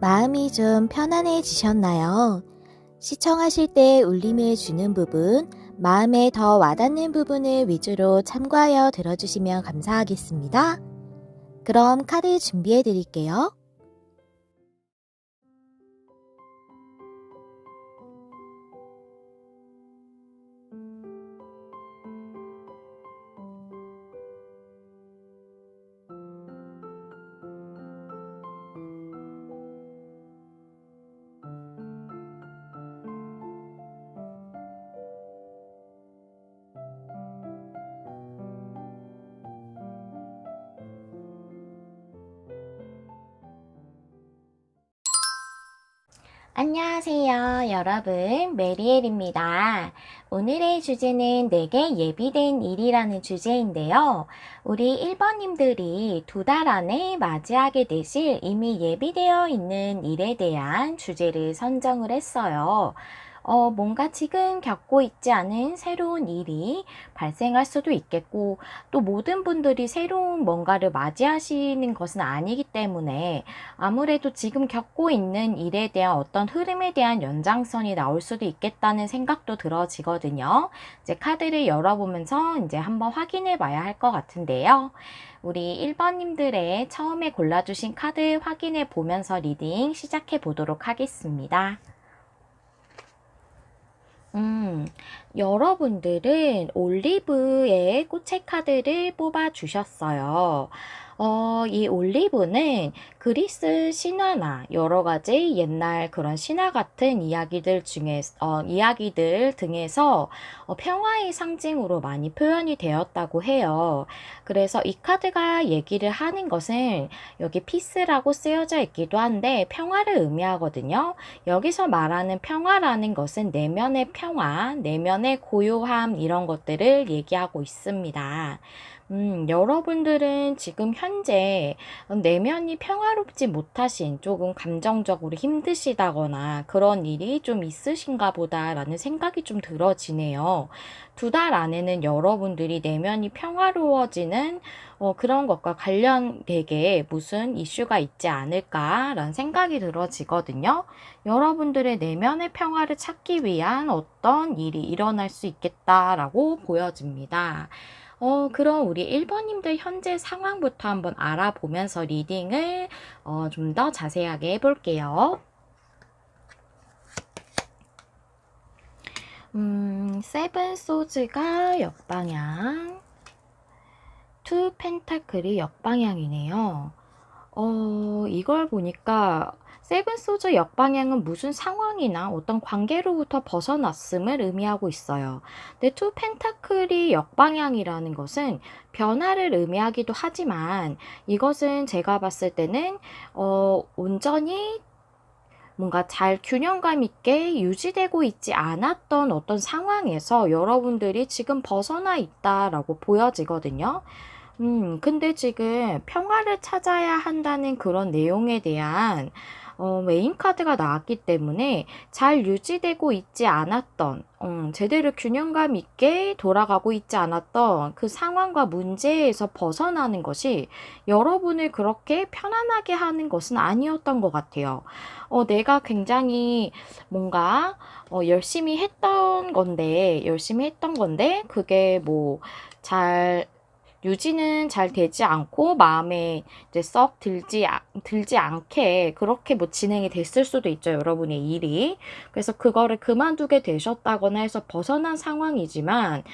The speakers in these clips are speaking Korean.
마음이 좀 편안해지셨나요? 시청하실 때 울림을 주는 부분, 마음에 더 와닿는 부분을 위주로 참고하여 들어주시면 감사하겠습니다. 그럼 카드 준비해 드릴게요. 안녕하세요, 여러분. 메리엘입니다. 오늘의 주제는 내게 예비된 일이라는 주제인데요. 우리 1번님들이 2달 안에 맞이하게 되실 이미 예비되어 있는 일에 대한 주제를 선정을 했어요. 뭔가 지금 겪고 있지 않은 새로운 일이 발생할 수도 있겠고, 또 모든 분들이 새로운 뭔가를 맞이하시는 것은 아니기 때문에 아무래도 지금 겪고 있는 일에 대한 어떤 흐름에 대한 연장선이 나올 수도 있겠다는 생각도 들어지거든요. 이제 카드를 열어보면서 이제 한번 확인해 봐야 할 것 같은데요. 우리 1번님들의 처음에 골라주신 카드 확인해 보면서 리딩 시작해 보도록 하겠습니다. 여러분들은 올리브의 꽃의 카드를 뽑아 주셨어요. 이 올리브는 그리스 신화나 여러 가지 옛날 그런 신화 같은 이야기들 등에서 평화의 상징으로 많이 표현이 되었다고 해요. 그래서 이 카드가 얘기를 하는 것은 여기 피스라고 쓰여져 있기도 한데 평화를 의미하거든요. 여기서 말하는 평화라는 것은 내면의 평화, 내면의 고요함 이런 것들을 얘기하고 있습니다. 여러분들은 지금 현재 내면이 평화롭지 못하신 조금 감정적으로 힘드시다거나 그런 일이 좀 있으신가 보다라는 생각이 좀 들어지네요. 2달 안에는 여러분들이 내면이 평화로워지는 그런 것과 관련되게 무슨 이슈가 있지 않을까라는 생각이 들어지거든요. 여러분들의 내면의 평화를 찾기 위한 어떤 일이 일어날 수 있겠다라고 보여집니다. 그럼 우리 1번님들 현재 상황부터 한번 알아보면서 리딩을 좀 더 자세하게 해볼게요. 세븐 소즈가 역방향, 투 펜타클이 역방향이네요. 이걸 보니까 세븐 소저 역방향은 무슨 상황이나 어떤 관계로부터 벗어났음을 의미하고 있어요. 근데 투 펜타클이 역방향이라는 것은 변화를 의미하기도 하지만 이것은 제가 봤을 때는 온전히 뭔가 잘 균형감 있게 유지되고 있지 않았던 어떤 상황에서 여러분들이 지금 벗어나 있다라고 보여지거든요. 근데 지금 평화를 찾아야 한다는 그런 내용에 대한 메인 카드가 나왔기 때문에 잘 유지되고 있지 않았던, 제대로 균형감 있게 돌아가고 있지 않았던 그 상황과 문제에서 벗어나는 것이 여러분을 그렇게 편안하게 하는 것은 아니었던 것 같아요. 내가 굉장히 뭔가 열심히 했던 건데, 그게 뭐, 잘 유지는 잘 되지 않고 마음에 이제 썩 들지 않게 그렇게 뭐 진행이 됐을 수도 있죠. 여러분의 일이. 그래서 그거를 그만두게 되셨다거나 해서 벗어난 상황이지만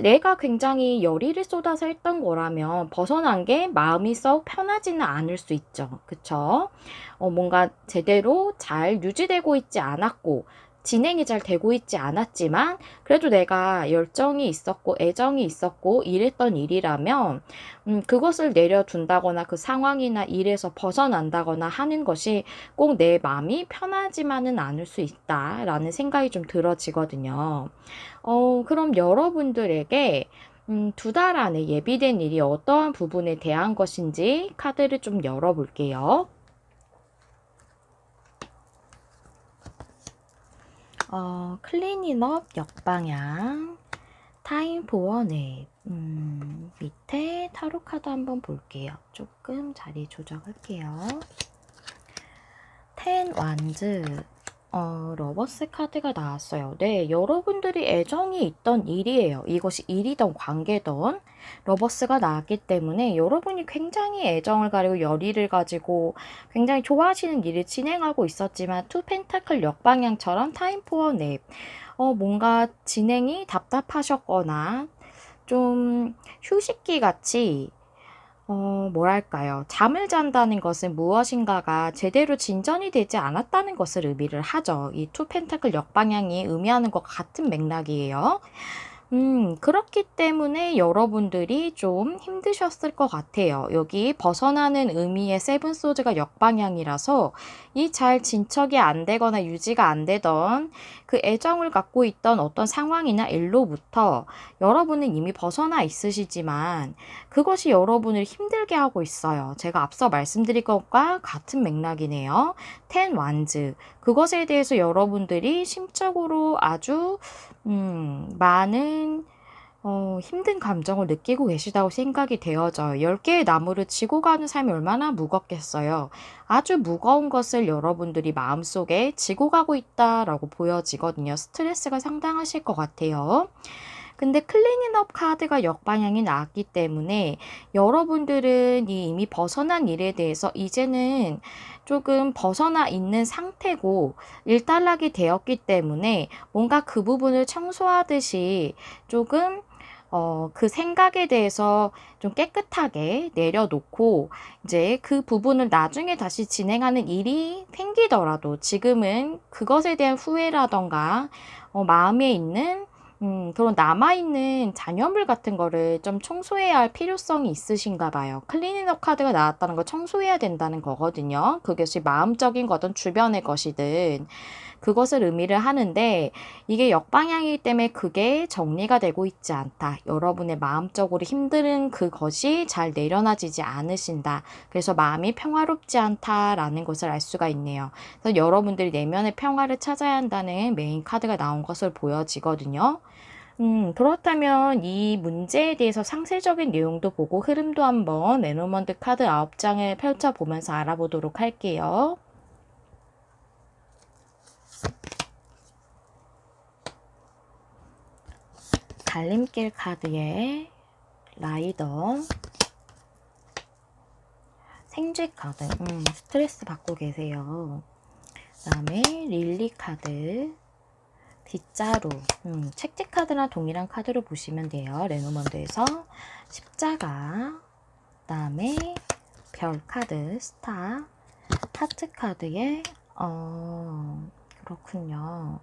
내가 굉장히 열의를 쏟아서 했던 거라면 벗어난 게 마음이 썩 편하지는 않을 수 있죠. 그쵸? 뭔가 제대로 잘 유지되고 있지 않았고 진행이 잘 되고 있지 않았지만 그래도 내가 열정이 있었고 애정이 있었고 이랬던 일이라면 그것을 내려둔다거나 그 상황이나 일에서 벗어난다거나 하는 것이 꼭 내 마음이 편하지만은 않을 수 있다라는 생각이 좀 들어지거든요. 그럼 여러분들에게 2달 안에 예비된 일이 어떠한 부분에 대한 것인지 카드를 좀 열어볼게요. 클리닝업 역방향, 타임 포어 넷. 밑에 타로 카드 한번 볼게요. 조금 자리 조정할게요. 텐 완즈 러버스 카드가 나왔어요. 네, 여러분들이 애정이 있던 일이에요. 이것이 일이던 관계던 러버스가 나왔기 때문에 여러분이 굉장히 애정을 가지고 열의를 가지고 굉장히 좋아하시는 일을 진행하고 있었지만 투 펜타클 역방향처럼 타임 포어 냅 뭔가 진행이 답답하셨거나 좀 휴식기 같이 뭐랄까요. 잠을 잔다는 것은 무엇인가가 제대로 진전이 되지 않았다는 것을 의미를 하죠. 이 투 펜타클 역방향이 의미하는 것 같은 맥락이에요. 그렇기 때문에 여러분들이 좀 힘드셨을 것 같아요. 여기 벗어나는 의미의 세븐 소드가 역방향이라서 이 잘 진척이 안 되거나 유지가 안 되던 그 애정을 갖고 있던 어떤 상황이나 일로부터 여러분은 이미 벗어나 있으시지만 그것이 여러분을 힘들게 하고 있어요. 제가 앞서 말씀드린 것과 같은 맥락이네요. 텐 완즈. 그것에 대해서 여러분들이 심적으로 아주 많은 힘든 감정을 느끼고 계시다고 생각이 되어져요. 10개의 나무를 지고 가는 삶이 얼마나 무겁겠어요. 아주 무거운 것을 여러분들이 마음속에 지고 가고 있다라고 보여지거든요. 스트레스가 상당하실 것 같아요. 근데 클리닝업 카드가 역방향이 나왔기 때문에 여러분들은 이미 벗어난 일에 대해서 이제는 조금 벗어나 있는 상태고 일단락이 되었기 때문에 뭔가 그 부분을 청소하듯이 조금 그 생각에 대해서 좀 깨끗하게 내려놓고 이제 그 부분을 나중에 다시 진행하는 일이 생기더라도 지금은 그것에 대한 후회라던가 마음에 있는 그런 남아있는 잔여물 같은 거를 좀 청소해야 할 필요성이 있으신가 봐요. 클리닝업 카드가 나왔다는 거 청소해야 된다는 거거든요. 그것이 마음적인 거든 주변의 것이든 그것을 의미를 하는데 이게 역방향이기 때문에 그게 정리가 되고 있지 않다. 여러분의 마음적으로 힘든 그것이 잘 내려놔지지 않으신다. 그래서 마음이 평화롭지 않다라는 것을 알 수가 있네요. 그래서 여러분들이 내면의 평화를 찾아야 한다는 메인 카드가 나온 것을 보여지거든요. 그렇다면 이 문제에 대해서 상세적인 내용도 보고 흐름도 한번 레노먼드 카드 9장을 펼쳐보면서 알아보도록 할게요. 갈림길 카드에 라이더, 생쥐 카드, 스트레스 받고 계세요. 그 다음에 릴리 카드, 빗자루, 책지 카드랑 동일한 카드로 보시면 돼요. 레노먼드에서 십자가, 그 다음에 별 카드, 스타, 하트 카드에 그렇군요.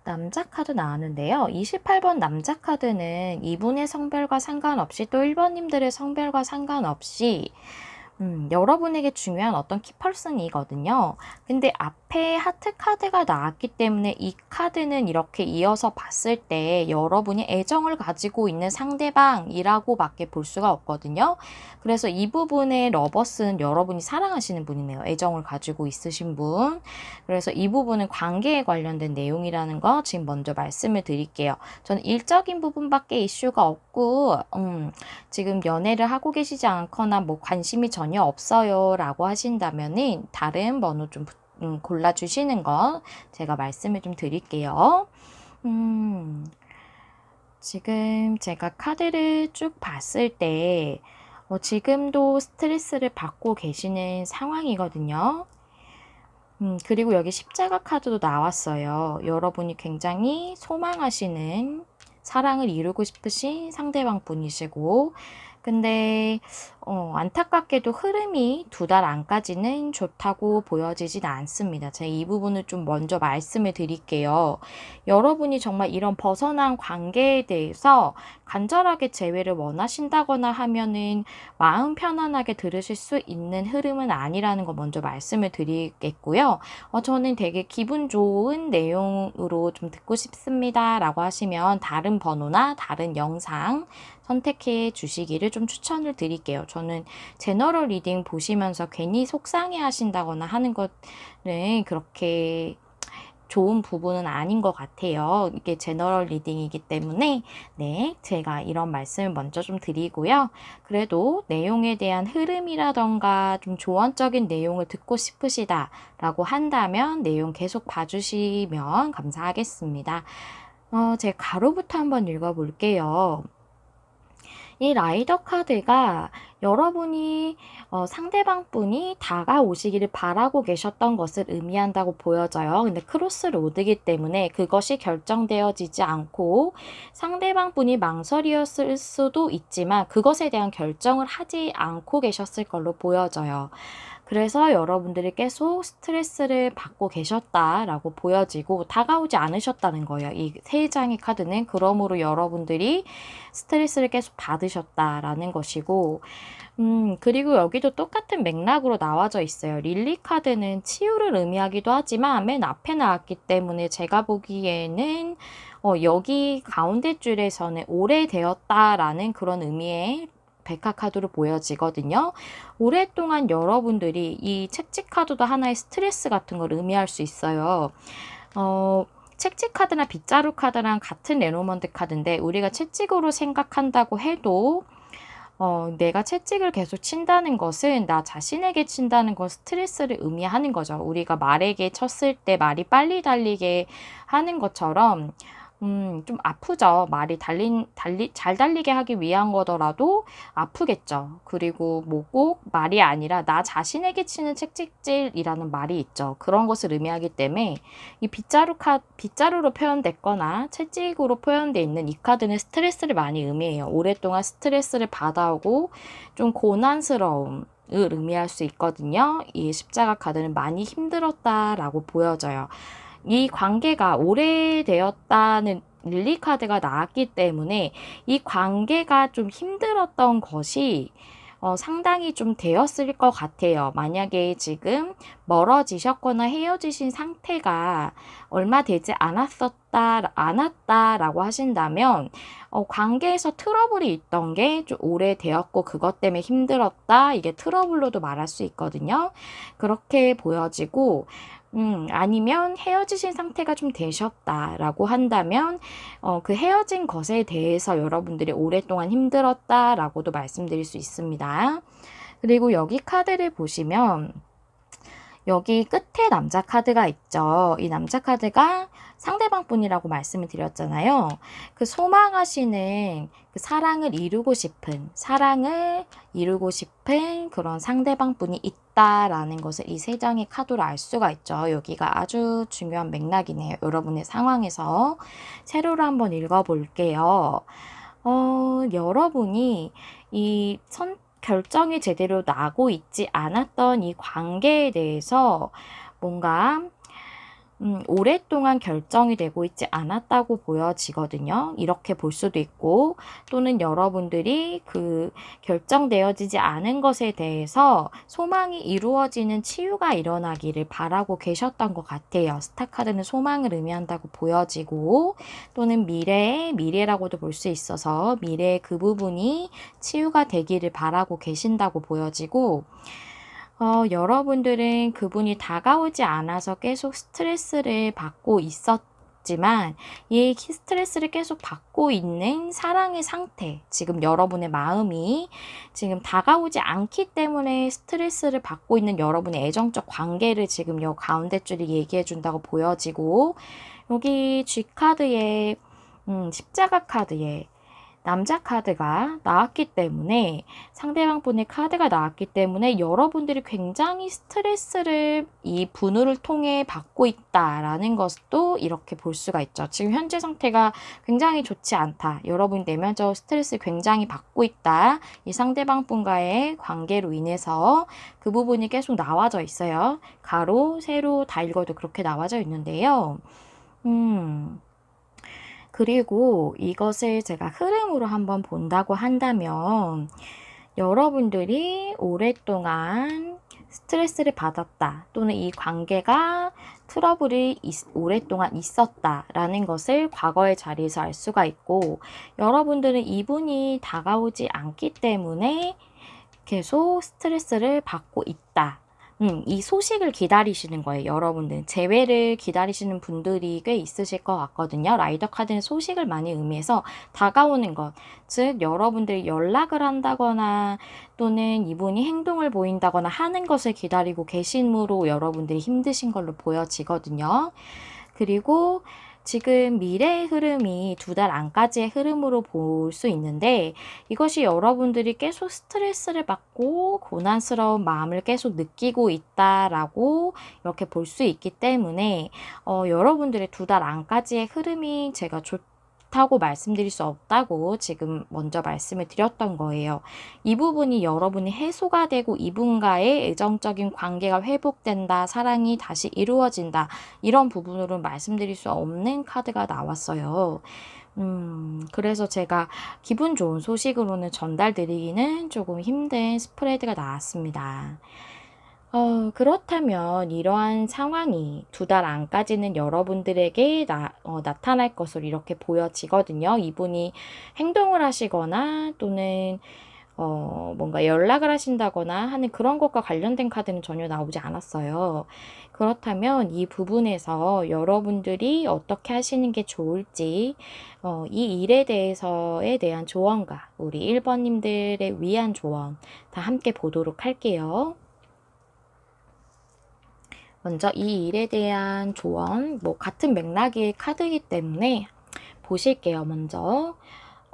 남자 카드 나왔는데요. 28번 남자 카드는 이분의 성별과 상관없이 또 1번님들의 성별과 상관없이 여러분에게 중요한 어떤 키퍼슨이거든요. 근데 앞에 하트 카드가 나왔기 때문에 이 카드는 이렇게 이어서 봤을 때 여러분이 애정을 가지고 있는 상대방이라고 밖에 볼 수가 없거든요. 그래서 이 부분의 러버스는 여러분이 사랑하시는 분이네요. 애정을 가지고 있으신 분. 그래서 이 부분은 관계에 관련된 내용이라는 거 지금 먼저 말씀을 드릴게요. 저는 일적인 부분밖에 이슈가 없고 지금 연애를 하고 계시지 않거나 뭐 관심이 전혀 없어요 라고 하신다면은 다른 번호 좀 골라주시는 거 제가 말씀을 좀 드릴게요. 지금 제가 카드를 쭉 봤을 때 지금도 스트레스를 받고 계시는 상황이거든요. 그리고 여기 십자가 카드도 나왔어요. 여러분이 굉장히 소망하시는 사랑을 이루고 싶으신 상대방 분이시고 근데 안타깝게도 흐름이 2달 안까지는 좋다고 보여지진 않습니다. 제가 이 부분을 좀 먼저 말씀을 드릴게요. 여러분이 정말 이런 벗어난 관계에 대해서 간절하게 재회를 원하신다거나 하면은 마음 편안하게 들으실 수 있는 흐름은 아니라는 거 먼저 말씀을 드리겠고요. 저는 되게 기분 좋은 내용으로 좀 듣고 싶습니다 라고 하시면 다른 번호나 다른 영상 선택해 주시기를 좀 추천을 드릴게요. 저는 제너럴 리딩 보시면서 괜히 속상해 하신다거나 하는 것은 그렇게 좋은 부분은 아닌 것 같아요. 이게 제너럴 리딩이기 때문에 네, 제가 이런 말씀을 먼저 좀 드리고요. 그래도 내용에 대한 흐름이라던가 좀 조언적인 내용을 듣고 싶으시다라고 한다면 내용 계속 봐주시면 감사하겠습니다. 제 가로부터 한번 읽어볼게요. 이 라이더 카드가 여러분이 상대방 분이 다가오시기를 바라고 계셨던 것을 의미한다고 보여져요. 근데 크로스 로드이기 때문에 그것이 결정되어지지 않고 상대방 분이 망설이었을 수도 있지만 그것에 대한 결정을 하지 않고 계셨을 걸로 보여져요. 그래서 여러분들이 계속 스트레스를 받고 계셨다라고 보여지고 다가오지 않으셨다는 거예요. 이 세 장의 카드는 그러므로 여러분들이 스트레스를 계속 받으셨다라는 것이고 그리고 여기도 똑같은 맥락으로 나와져 있어요. 릴리 카드는 치유를 의미하기도 하지만 맨 앞에 나왔기 때문에 제가 보기에는 여기 가운데 줄에서는 오래되었다라는 그런 의미의 백화 카드로 보여지거든요. 오랫동안 여러분들이 이 책지 카드도 하나의 스트레스 같은 걸 의미할 수 있어요. 책지 카드나 빗자루 카드랑 같은 레노먼드 카드인데 우리가 채찍으로 생각한다고 해도 내가 채찍을 계속 친다는 것은 나 자신에게 친다는 건 스트레스를 의미하는 거죠. 우리가 말에게 쳤을 때 말이 빨리 달리게 하는 것처럼 좀 아프죠. 말이 잘 달리게 하기 위한 거더라도 아프겠죠. 그리고 뭐 꼭 말이 아니라 나 자신에게 치는 책찍질이라는 말이 있죠. 그런 것을 의미하기 때문에 이 빗자루로 표현됐거나 채찍으로 표현되어 있는 이 카드는 스트레스를 많이 의미해요. 오랫동안 스트레스를 받아오고 좀 고난스러움 을 의미할 수 있거든요. 이 십자가 카드는 많이 힘들었다라고 보여져요. 이 관계가 오래되었다는 릴리 카드가 나왔기 때문에 이 관계가 좀 힘들었던 것이 상당히 좀 되었을 것 같아요. 만약에 지금 멀어지셨거나 헤어지신 상태가 얼마 되지 않았다라고 하신다면 관계에서 트러블이 있던 게 좀 오래되었고 그것 때문에 힘들었다. 이게 트러블로도 말할 수 있거든요. 그렇게 보여지고 아니면 헤어지신 상태가 좀 되셨다라고 한다면 그 헤어진 것에 대해서 여러분들이 오랫동안 힘들었다라고도 말씀드릴 수 있습니다. 그리고 여기 카드를 보시면 여기 끝에 남자 카드가 있죠. 이 남자 카드가 상대방 분이라고 말씀을 드렸잖아요. 그 소망하시는 그 사랑을 이루고 싶은 그런 상대방 분이 있다라는 것을 이 세 장의 카드로 알 수가 있죠. 여기가 아주 중요한 맥락이네요. 여러분의 상황에서 세로로 한번 읽어볼게요. 여러분이 결정이 제대로 나고 있지 않았던 이 관계에 대해서 뭔가 오랫동안 결정이 되고 있지 않았다고 보여지거든요. 이렇게 볼 수도 있고 또는 여러분들이 그 결정되어지지 않은 것에 대해서 소망이 이루어지는 치유가 일어나기를 바라고 계셨던 것 같아요. 스타카드는 소망을 의미한다고 보여지고 또는 미래라고도 볼 수 있어서 미래의 그 부분이 치유가 되기를 바라고 계신다고 보여지고 여러분들은 그분이 다가오지 않아서 계속 스트레스를 받고 있었지만 이 스트레스를 계속 받고 있는 사랑의 상태, 지금 여러분의 마음이 지금 다가오지 않기 때문에 스트레스를 받고 있는 여러분의 애정적 관계를 지금 요 가운데 줄이 얘기해 준다고 보여지고 여기 G카드에 십자가 카드에 남자 카드가 나왔기 때문에 상대방 분의 카드가 나왔기 때문에 여러분들이 굉장히 스트레스를 이 분우를 통해 받고 있다라는 것도 이렇게 볼 수가 있죠. 지금 현재 상태가 굉장히 좋지 않다. 여러분 내면적 스트레스를 굉장히 받고 있다. 이 상대방 분과의 관계로 인해서 그 부분이 계속 나와져 있어요. 가로, 세로 다 읽어도 그렇게 나와져 있는데요. 그리고 이것을 제가 흐름으로 한번 본다고 한다면 여러분들이 오랫동안 스트레스를 받았다 또는 이 관계가 트러블이 오랫동안 있었다라는 것을 과거의 자리에서 알 수가 있고 여러분들은 이분이 다가오지 않기 때문에 계속 스트레스를 받고 있다. 이 소식을 기다리시는 거예요. 여러분들 재회를 기다리시는 분들이 꽤 있으실 것 같거든요. 라이더 카드는 소식을 많이 의미해서 다가오는 것, 즉 여러분들이 연락을 한다거나 또는 이분이 행동을 보인다거나 하는 것을 기다리고 계심으로 여러분들이 힘드신 걸로 보여지거든요. 그리고 지금 미래의 흐름이 2달 안까지의 흐름으로 볼 수 있는데, 이것이 여러분들이 계속 스트레스를 받고 고난스러운 마음을 계속 느끼고 있다라고 이렇게 볼 수 있기 때문에 여러분들의 2달 안까지의 흐름이 제가 좋다고 말씀드릴 수 없다고 지금 먼저 말씀을 드렸던 거예요. 이 부분이 여러분이 해소가 되고 이분과의 애정적인 관계가 회복된다, 사랑이 다시 이루어진다, 이런 부분으로 말씀드릴 수 없는 카드가 나왔어요. 그래서 제가 기분 좋은 소식으로는 전달드리기는 조금 힘든 스프레드가 나왔습니다. 그렇다면 이러한 상황이 2달 안까지는 여러분들에게 나타날 것으로 이렇게 보여지거든요. 이분이 행동을 하시거나 또는 뭔가 연락을 하신다거나 하는 그런 것과 관련된 카드는 전혀 나오지 않았어요. 그렇다면 이 부분에서 여러분들이 어떻게 하시는 게 좋을지, 이 일에 대해서에 대한 조언과 우리 1번님들의 위한 조언 다 함께 보도록 할게요. 먼저 이 일에 대한 조언, 같은 맥락의 카드이기 때문에 보실게요. 먼저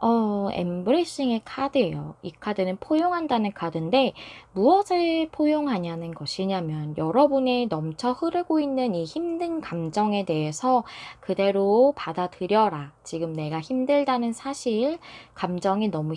엠브레싱의 카드예요. 이 카드는 포용한다는 카드인데, 무엇을 포용하냐는 것이냐면 여러분의 넘쳐 흐르고 있는 이 힘든 감정에 대해서 그대로 받아들여라. 지금 내가 힘들다는 사실, 감정이 너무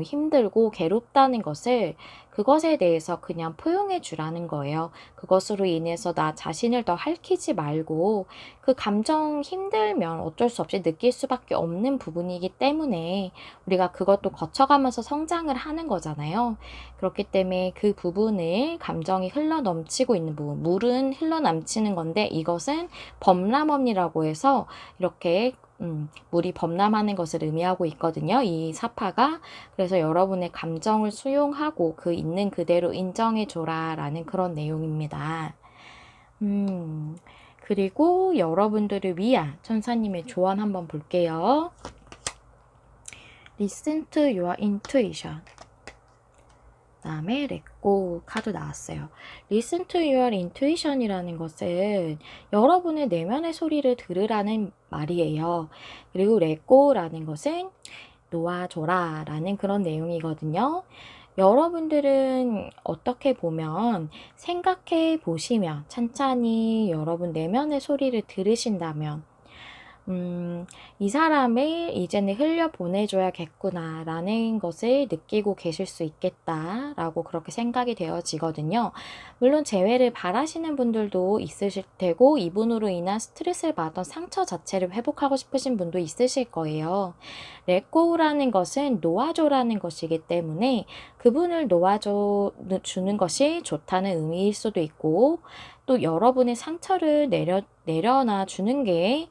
힘들고 괴롭다는 것을, 그것에 대해서 그냥 포용해 주라는 거예요. 그것으로 인해서 나 자신을 더 핥히지 말고, 그 감정 힘들면 어쩔 수 없이 느낄 수밖에 없는 부분이기 때문에 우리가 그것도 거쳐가면서 성장을 하는 거잖아요. 그렇기 때문에 그 부분을, 감정이 흘러 넘치고 있는 부분, 물은 흘러 넘치는 건데 이것은 범람업이라고 해서 이렇게 물이 범람하는 것을 의미하고 있거든요. 이 사파가. 그래서 여러분의 감정을 수용하고 그 있는 그대로 인정해줘라 라는 그런 내용입니다. 그리고 여러분들을 위한 천사님의 조언 한번 볼게요. Listen to your intuition. 그 다음에 Let go 카드 나왔어요. Listen to your intuition이라는 것은 여러분의 내면의 소리를 들으라는 말이에요. 그리고 Let go라는 것은 놓아줘라 라는 그런 내용이거든요. 여러분들은 어떻게 보면 생각해 보시면, 찬찬히 여러분 내면의 소리를 들으신다면 이 사람을 이제는 흘려보내줘야겠구나 라는 것을 느끼고 계실 수 있겠다 라고 그렇게 생각이 되어지거든요. 물론 재회를 바라시는 분들도 있으실 테고, 이분으로 인한 스트레스를 받았던 상처 자체를 회복하고 싶으신 분도 있으실 거예요. 렛고우라는 것은 놓아줘라는 것이기 때문에 그분을 놓아주는 것이 좋다는 의미일 수도 있고, 또 여러분의 상처를 내려놔 주는 게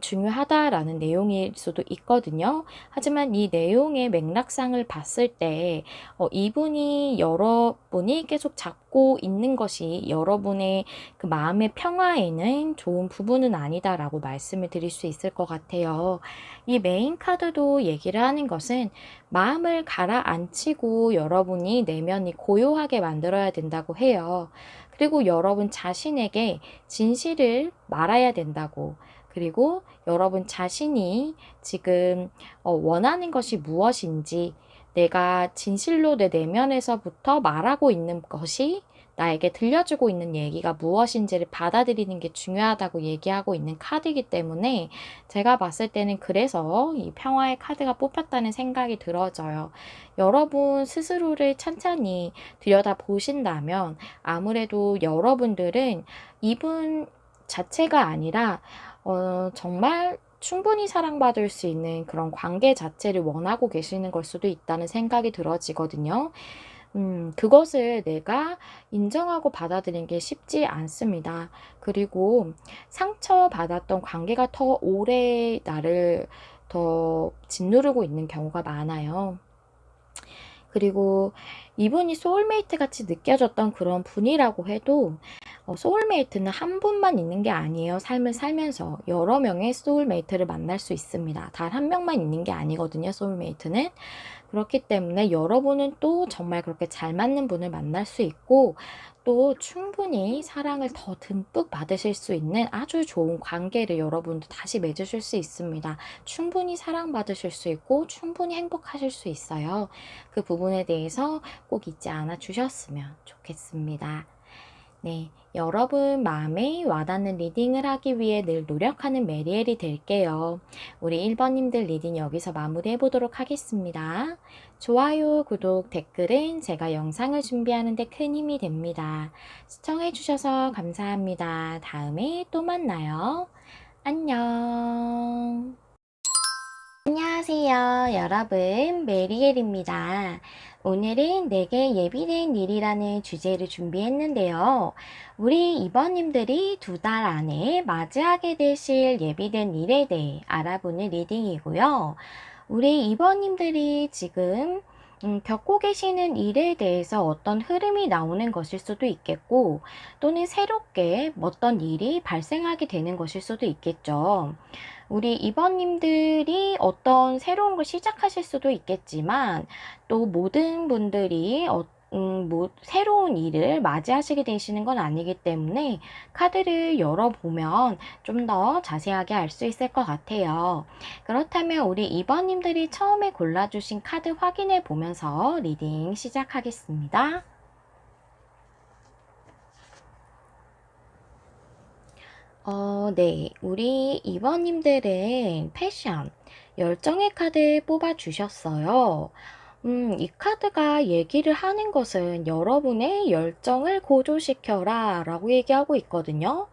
중요하다라는 내용일 수도 있거든요. 하지만 이 내용의 맥락상을 봤을 때 이분이 여러분이 계속 잡고 있는 것이 여러분의 그 마음의 평화에는 좋은 부분은 아니다라고 말씀을 드릴 수 있을 것 같아요. 이 메인 카드도 얘기를 하는 것은 마음을 가라앉히고 여러분이 내면이 고요하게 만들어야 된다고 해요. 그리고 여러분 자신에게 진실을 말해야 된다고, 그리고 여러분 자신이 지금 원하는 것이 무엇인지, 내가 진실로 내 내면에서부터 말하고 있는 것이, 나에게 들려주고 있는 얘기가 무엇인지를 받아들이는 게 중요하다고 얘기하고 있는 카드이기 때문에 제가 봤을 때는 그래서 이 평화의 카드가 뽑혔다는 생각이 들어져요. 여러분 스스로를 찬찬히 들여다 보신다면 아무래도 여러분들은 이분 자체가 아니라 정말 충분히 사랑받을 수 있는 그런 관계 자체를 원하고 계시는 걸 수도 있다는 생각이 들어지거든요. 그것을 내가 인정하고 받아들이는 게 쉽지 않습니다. 그리고 상처받았던 관계가 더 오래 나를 더 짓누르고 있는 경우가 많아요. 그리고 이분이 소울메이트 같이 느껴졌던 그런 분이라고 해도 소울메이트는 한 분만 있는 게 아니에요. 삶을 살면서 여러 명의 소울메이트를 만날 수 있습니다. 단 한 명만 있는 게 아니거든요. 소울메이트는. 그렇기 때문에 여러분은 또 정말 그렇게 잘 맞는 분을 만날 수 있고 또 충분히 사랑을 더 듬뿍 받으실 수 있는 아주 좋은 관계를 여러분도 다시 맺으실 수 있습니다. 충분히 사랑받으실 수 있고 충분히 행복하실 수 있어요. 그 부분에 대해서 꼭 잊지 않아 주셨으면 좋겠습니다. 네, 여러분 마음에 와닿는 리딩을 하기 위해 늘 노력하는 메리엘이 될게요. 우리 1번님들 리딩 여기서 마무리해 보도록 하겠습니다. 좋아요, 구독, 댓글은 제가 영상을 준비하는 데 큰 힘이 됩니다. 시청해 주셔서 감사합니다. 다음에 또 만나요. 안녕. 안녕하세요, 여러분. 메리엘입니다. 오늘은 내게 예비된 일이라는 주제를 준비했는데요. 우리 이번님들이 2달 안에 맞이하게 되실 예비된 일에 대해 알아보는 리딩이고요. 우리 이번님들이 지금 겪고 계시는 일에 대해서 어떤 흐름이 나오는 것일 수도 있겠고, 또는 새롭게 어떤 일이 발생하게 되는 것일 수도 있겠죠. 우리 이번님들이 어떤 새로운 걸 시작하실 수도 있겠지만 또 모든 분들이 새로운 일을 맞이하시게 되시는 건 아니기 때문에 카드를 열어보면 좀 더 자세하게 알 수 있을 것 같아요. 그렇다면 우리 이번님들이 처음에 골라주신 카드 확인해 보면서 리딩 시작하겠습니다. 네. 우리 이번님들은 패션, 열정의 카드 뽑아주셨어요. 이 카드가 얘기를 하는 것은 여러분의 열정을 고조시켜라 라고 얘기하고 있거든요.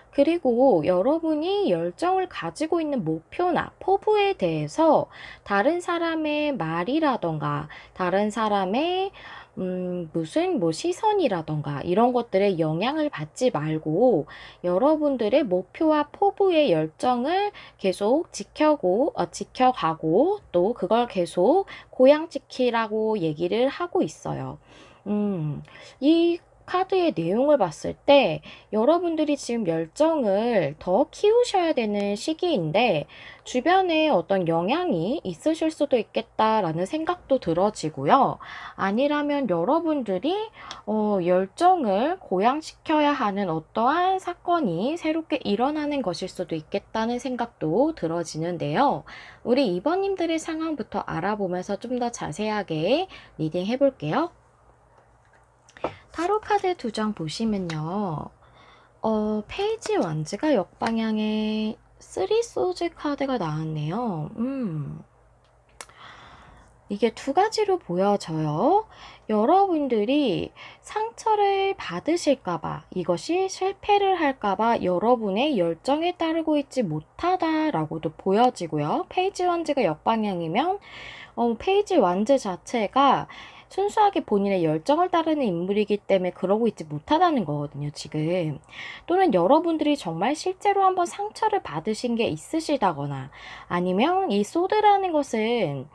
그리고 여러분이 열정을 가지고 있는 목표나 포부에 대해서 다른 사람의 말이라던가 다른 사람의 무슨 뭐 시선이라던가 이런 것들에 영향을 받지 말고 여러분들의 목표와 포부의 열정을 계속 지켜가고 또 그걸 계속 고양시키라고 얘기를 하고 있어요. 이 카드의 내용을 봤을 때 여러분들이 지금 열정을 더 키우셔야 되는 시기인데 주변에 어떤 영향이 있으실 수도 있겠다라는 생각도 들어지고요. 아니라면 여러분들이 열정을 고양시켜야 하는 어떠한 사건이 새롭게 일어나는 것일 수도 있겠다는 생각도 들어지는데요. 우리 이번님들의 상황부터 알아보면서 좀 더 자세하게 리딩 해볼게요. 타로 카드 2장 보시면요. 페이지 원즈가 역방향에 3 소즈 카드가 나왔네요. 이게 2가지로 보여져요. 여러분들이 상처를 받으실까봐, 이것이 실패를 할까봐 여러분의 열정에 따르고 있지 못하다라고도 보여지고요. 페이지 원즈가 역방향이면 페이지 원즈 자체가 순수하게 본인의 열정을 따르는 인물이기 때문에 그러고 있지 못하다는 거거든요, 지금. 또는 여러분들이 정말 실제로 한번 상처를 받으신 게 있으시다거나 아니면 이 소드라는 것은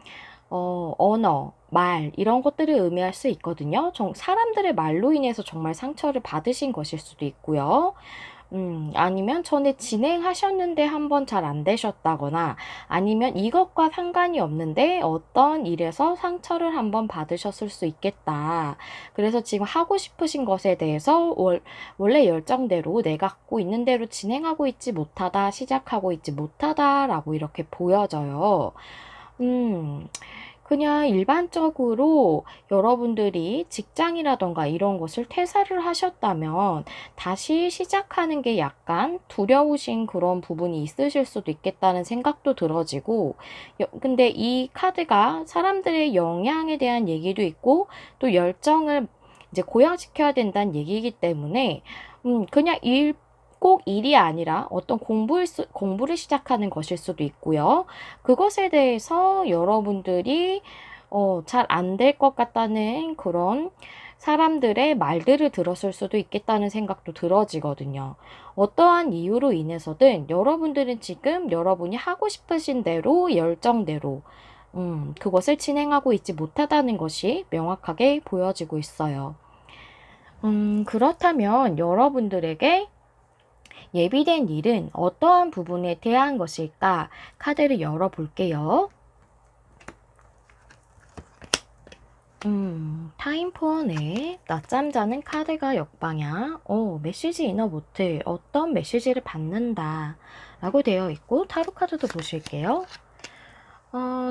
언어, 말 이런 것들을 의미할 수 있거든요. 사람들의 말로 인해서 정말 상처를 받으신 것일 수도 있고요. 아니면 전에 진행하셨는데 한번 잘 안 되셨다거나 아니면 이것과 상관이 없는데 어떤 일에서 상처를 한번 받으셨을 수 있겠다. 그래서 지금 하고 싶으신 것에 대해서 원래 열정대로 내가 갖고 있는 대로 진행하고 있지 못하다, 시작하고 있지 못하다라고 이렇게 보여져요. 그냥 일반적으로 여러분들이 직장이라던가 이런 것을 퇴사를 하셨다면 다시 시작하는 게 약간 두려우신 그런 부분이 있으실 수도 있겠다는 생각도 들어지고, 근데 이 카드가 사람들의 영향에 대한 얘기도 있고 또 열정을 이제 고양시켜야 된다는 얘기이기 때문에 그냥 꼭 일이 아니라 어떤 공부를 시작하는 것일 수도 있고요. 그것에 대해서 여러분들이 잘 안 될 것 같다는 그런 사람들의 말들을 들었을 수도 있겠다는 생각도 들어지거든요. 어떠한 이유로 인해서든 여러분들은 지금 여러분이 하고 싶으신 대로 열정대로 그것을 진행하고 있지 못하다는 것이 명확하게 보여지고 있어요. 그렇다면 여러분들에게 예비된 일은 어떠한 부분에 대한 것일까? 카드를 열어볼게요. 타임포어네. 낮잠 자는 카드가 역방향. 메시지 이너 보트. 어떤 메시지를 받는다. 라고 되어 있고, 타로 카드도 보실게요.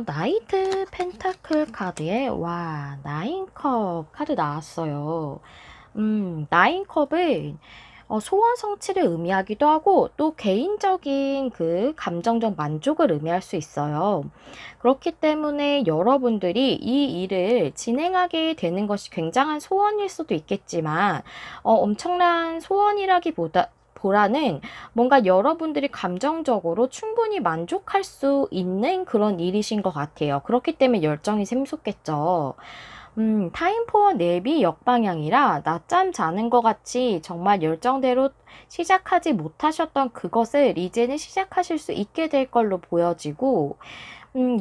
나이트 펜타클 카드에, 와, 나인컵 카드 나왔어요. 나인컵은 소원 성취를 의미하기도 하고 또 개인적인 그 감정적 만족을 의미할 수 있어요. 그렇기 때문에 여러분들이 이 일을 진행하게 되는 것이 굉장한 소원일 수도 있겠지만 엄청난 소원이라기보다 보라는 뭔가 여러분들이 감정적으로 충분히 만족할 수 있는 그런 일이신 것 같아요. 그렇기 때문에 열정이 샘솟겠죠. 타임포어 냅이 역방향이라 낮잠 자는 것 같이 정말 열정대로 시작하지 못하셨던 그것을 이제는 시작하실 수 있게 될 걸로 보여지고,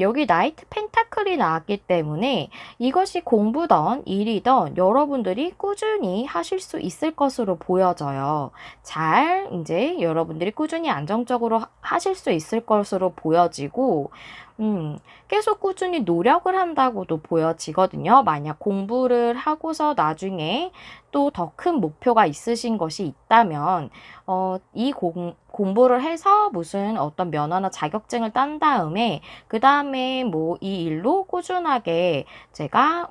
여기 나이트 펜타클이 나왔기 때문에 이것이 공부던 일이던 여러분들이 꾸준히 하실 수 있을 것으로 보여져요. 잘 이제 여러분들이 꾸준히 안정적으로 하실 수 있을 것으로 보여지고, 계속 꾸준히 노력을 한다고도 보여지거든요. 만약 공부를 하고서 나중에 또 더 큰 목표가 있으신 것이 있다면, 이 공부를 해서 무슨 어떤 면허나 자격증을 딴 다음에, 그 다음에 뭐 이 일로 꾸준하게 제가,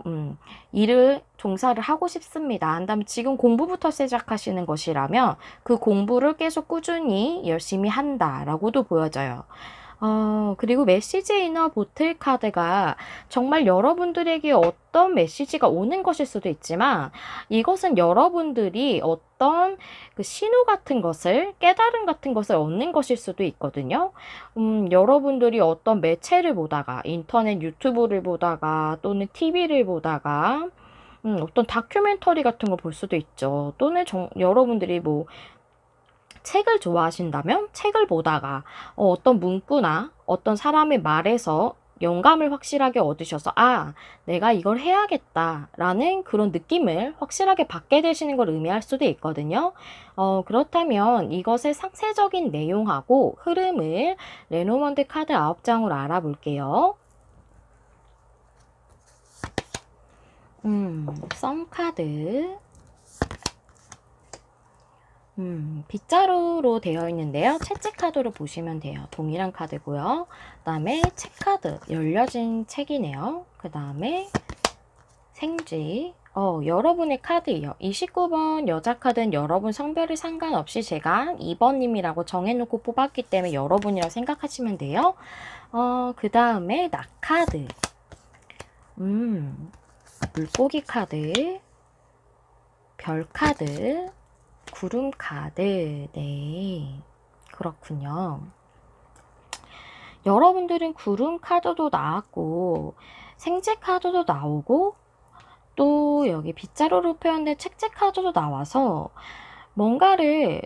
일을 종사를 하고 싶습니다. 한다면 지금 공부부터 시작하시는 것이라면 그 공부를 계속 꾸준히 열심히 한다라고도 보여져요. 그리고 메시지 이너 보틀 카드가 정말 여러분들에게 어떤 메시지가 오는 것일 수도 있지만 이것은 여러분들이 어떤 그 신호 같은 것을, 깨달음 같은 것을 얻는 것일 수도 있거든요. 여러분들이 어떤 매체를 보다가, 인터넷 유튜브를 보다가, 또는 TV를 보다가, 어떤 다큐멘터리 같은 거 볼 수도 있죠. 또는 여러분들이 뭐 책을 좋아하신다면 책을 보다가 어떤 문구나 어떤 사람의 말에서 영감을 확실하게 얻으셔서 내가 이걸 해야겠다라는 그런 느낌을 확실하게 받게 되시는 걸 의미할 수도 있거든요. 그렇다면 이것의 상세적인 내용하고 흐름을 레노먼드 카드 9장으로 알아볼게요. 썸 카드. 빗자루로 되어 있는데요. 채찍 카드로 보시면 돼요. 동일한 카드고요. 그 다음에 책 카드, 열려진 책이네요. 그 다음에 생쥐. 여러분의 카드예요. 29번 여자 카드는 여러분 성별이 상관없이 제가 2번님이라고 정해놓고 뽑았기 때문에 여러분이라고 생각하시면 돼요. 그 다음에 낙 카드. 물고기 카드. 별 카드. 구름 카드. 네, 그렇군요. 여러분들은 구름 카드도 나왔고 생쥐 카드도 나오고 또 여기 빗자루로 표현된 책제 카드도 나와서 뭔가를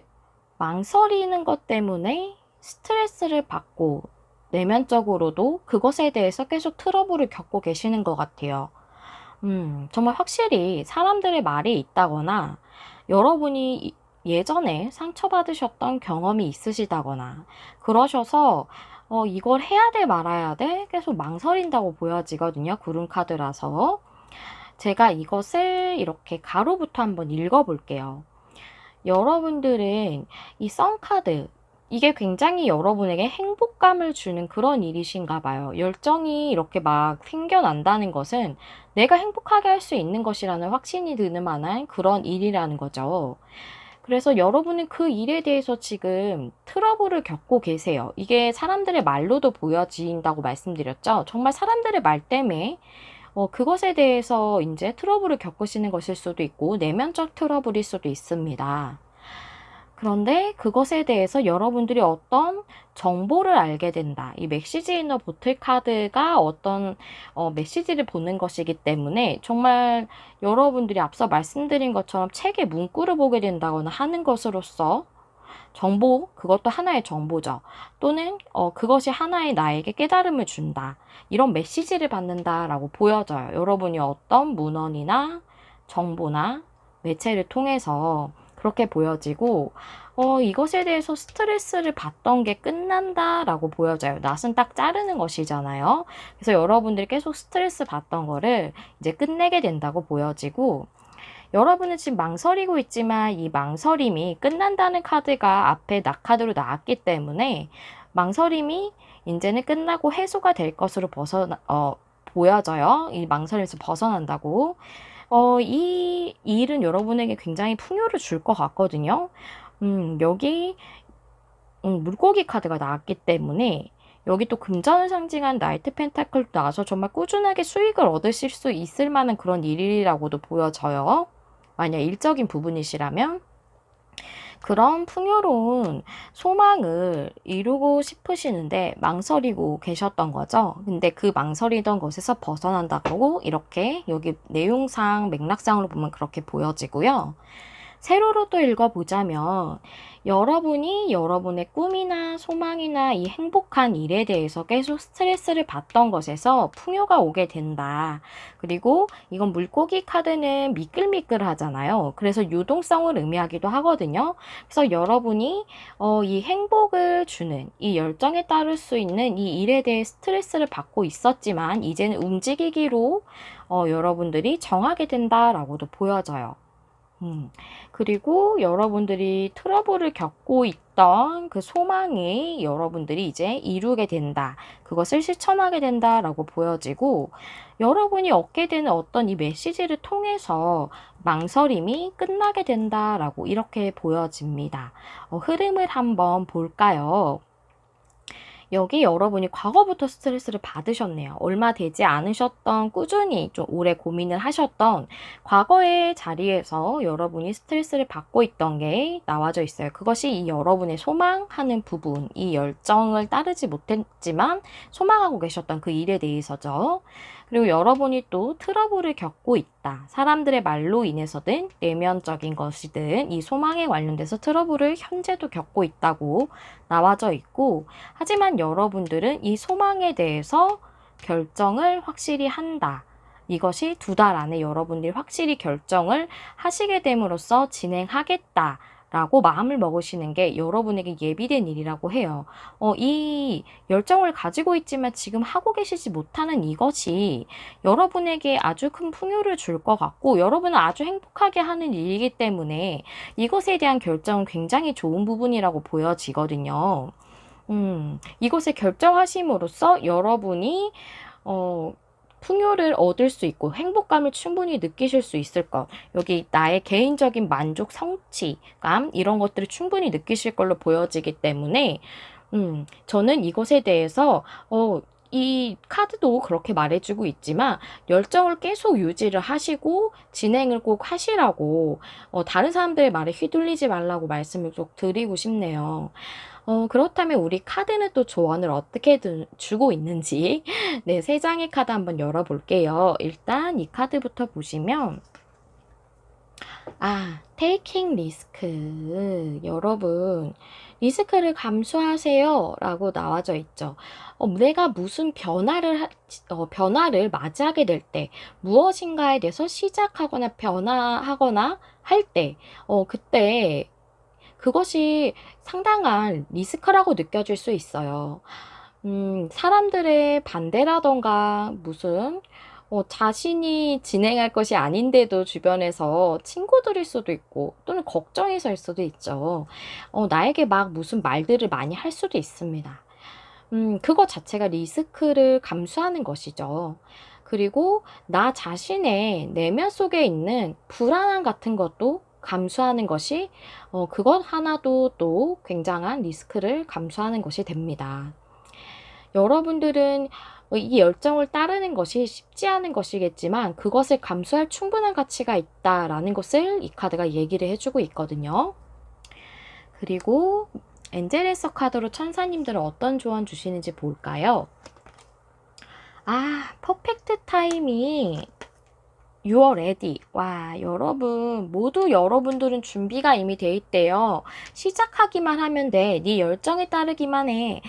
망설이는 것 때문에 스트레스를 받고 내면적으로도 그것에 대해서 계속 트러블을 겪고 계시는 것 같아요. 정말 확실히 사람들의 말이 있다거나 여러분이 예전에 상처받으셨던 경험이 있으시다거나 그러셔서 이걸 해야 돼 말아야 돼 계속 망설인다고 보여지거든요. 구름 카드라서. 제가 이것을 이렇게 가로부터 한번 읽어볼게요. 여러분들은 이 썬카드, 이게 굉장히 여러분에게 행복감을 주는 그런 일이신가 봐요. 열정이 이렇게 막 생겨난다는 것은 내가 행복하게 할 수 있는 것이라는 확신이 드는 만한 그런 일이라는 거죠. 그래서 여러분은 그 일에 대해서 지금 트러블을 겪고 계세요. 이게 사람들의 말로도 보여진다고 말씀드렸죠. 정말 사람들의 말 때문에 그것에 대해서 이제 트러블을 겪으시는 것일 수도 있고 내면적 트러블일 수도 있습니다. 그런데 그것에 대해서 여러분들이 어떤 정보를 알게 된다. 이 메시지 이너 보틀 카드가 어떤 메시지를 보는 것이기 때문에 정말 여러분들이 앞서 말씀드린 것처럼 책의 문구를 보게 된다거나 하는 것으로서 정보, 그것도 하나의 정보죠. 또는 그것이 하나의 나에게 깨달음을 준다. 이런 메시지를 받는다라고 보여져요. 여러분이 어떤 문헌이나 정보나 매체를 통해서 그렇게 보여지고 이것에 대해서 스트레스를 받던 게 끝난다라고 보여져요. 낫은 딱 자르는 것이잖아요. 그래서 여러분들이 계속 스트레스 받던 거를 이제 끝내게 된다고 보여지고 여러분은 지금 망설이고 있지만 이 망설임이 끝난다는 카드가 앞에 낙카드로 나왔기 때문에 망설임이 이제는 끝나고 해소가 될 것으로 보여져요. 이 망설임에서 벗어난다고. 이 일은 여러분에게 굉장히 풍요를 줄 것 같거든요. 여기 물고기 카드가 나왔기 때문에 여기 또 금전을 상징한 나이트 펜타클도 나와서 정말 꾸준하게 수익을 얻으실 수 있을 만한 그런 일이라고도 보여져요. 만약 일적인 부분이시라면 그런 풍요로운 소망을 이루고 싶으시는데 망설이고 계셨던 거죠. 근데 그 망설이던 것에서 벗어난다고 이렇게 여기 내용상 맥락상으로 보면 그렇게 보여지고요. 세로로 또 읽어보자면 여러분이 여러분의 꿈이나 소망이나 이 행복한 일에 대해서 계속 스트레스를 받던 것에서 풍요가 오게 된다. 그리고 이건 물고기 카드는 미끌미끌 하잖아요. 그래서 유동성을 의미하기도 하거든요. 그래서 여러분이 이 행복을 주는 이 열정에 따를 수 있는 이 일에 대해 스트레스를 받고 있었지만 이제는 움직이기로 여러분들이 정하게 된다라고도 보여져요. 그리고 여러분들이 트러블을 겪고 있던 그 소망이 여러분들이 이제 이루게 된다. 그것을 실천하게 된다라고 보여지고 여러분이 얻게 되는 어떤 이 메시지를 통해서 망설임이 끝나게 된다라고 이렇게 보여집니다. 흐름을 한번 볼까요? 여기 여러분이 과거부터 스트레스를 받으셨네요. 얼마 되지 않으셨던 꾸준히 좀 오래 고민을 하셨던 과거의 자리에서 여러분이 스트레스를 받고 있던 게 나와져 있어요. 그것이 이 여러분의 소망하는 부분, 이 열정을 따르지 못했지만 소망하고 계셨던 그 일에 대해서죠. 그리고 여러분이 또 트러블을 겪고 있다. 사람들의 말로 인해서든 내면적인 것이든 이 소망에 관련돼서 트러블을 현재도 겪고 있다고 나와져 있고 하지만 여러분들은 이 소망에 대해서 결정을 확실히 한다. 이것이 2달 안에 여러분들이 확실히 결정을 하시게 됨으로써 진행하겠다. 라고 마음을 먹으시는 게 여러분에게 예비된 일이라고 해요. 이 열정을 가지고 있지만 지금 하고 계시지 못하는 이것이 여러분에게 아주 큰 풍요를 줄 것 같고 여러분은 아주 행복하게 하는 일이기 때문에 이것에 대한 결정은 굉장히 좋은 부분이라고 보여지거든요. 이것을 결정하심으로써 여러분이 풍요를 얻을 수 있고 행복감을 충분히 느끼실 수 있을 것. 여기 나의 개인적인 만족, 성취감 이런 것들을 충분히 느끼실 걸로 보여지기 때문에 저는 이것에 대해서 이 카드도 그렇게 말해주고 있지만 열정을 계속 유지를 하시고 진행을 꼭 하시라고 다른 사람들의 말에 휘둘리지 말라고 말씀을 꼭 드리고 싶네요. 그렇다면 우리 카드는 또 조언을 어떻게 주고 있는지 네, 3장의 카드 한번 열어볼게요. 일단 이 카드부터 보시면 테이킹 리스크. 여러분, 리스크를 감수하세요. 라고 나와져 있죠. 내가 무슨 변화를 맞이하게 될 때, 무엇인가에 대해서 시작하거나 변화하거나 할 때, 그때 그것이 상당한 리스크라고 느껴질 수 있어요. 사람들의 반대라던가 무슨 자신이 진행할 것이 아닌데도 주변에서 친구들일 수도 있고 또는 걱정해서일 수도 있죠. 나에게 막 무슨 말들을 많이 할 수도 있습니다. 그거 자체가 리스크를 감수하는 것이죠. 그리고 나 자신의 내면 속에 있는 불안함 같은 것도 감수하는 것이 그것 하나도 또 굉장한 리스크를 감수하는 것이 됩니다. 여러분들은 이 열정을 따르는 것이 쉽지 않은 것이겠지만 그것을 감수할 충분한 가치가 있다라는 것을 이 카드가 얘기를 해주고 있거든요. 그리고 엔젤에서 카드로 천사님들은 어떤 조언 주시는지 볼까요? 퍼펙트 타이밍. You are ready. 와, 여러분, 모두 여러분들은 준비가 이미 돼 있대요. 시작하기만 하면 돼. 네 열정에 따르기만 해.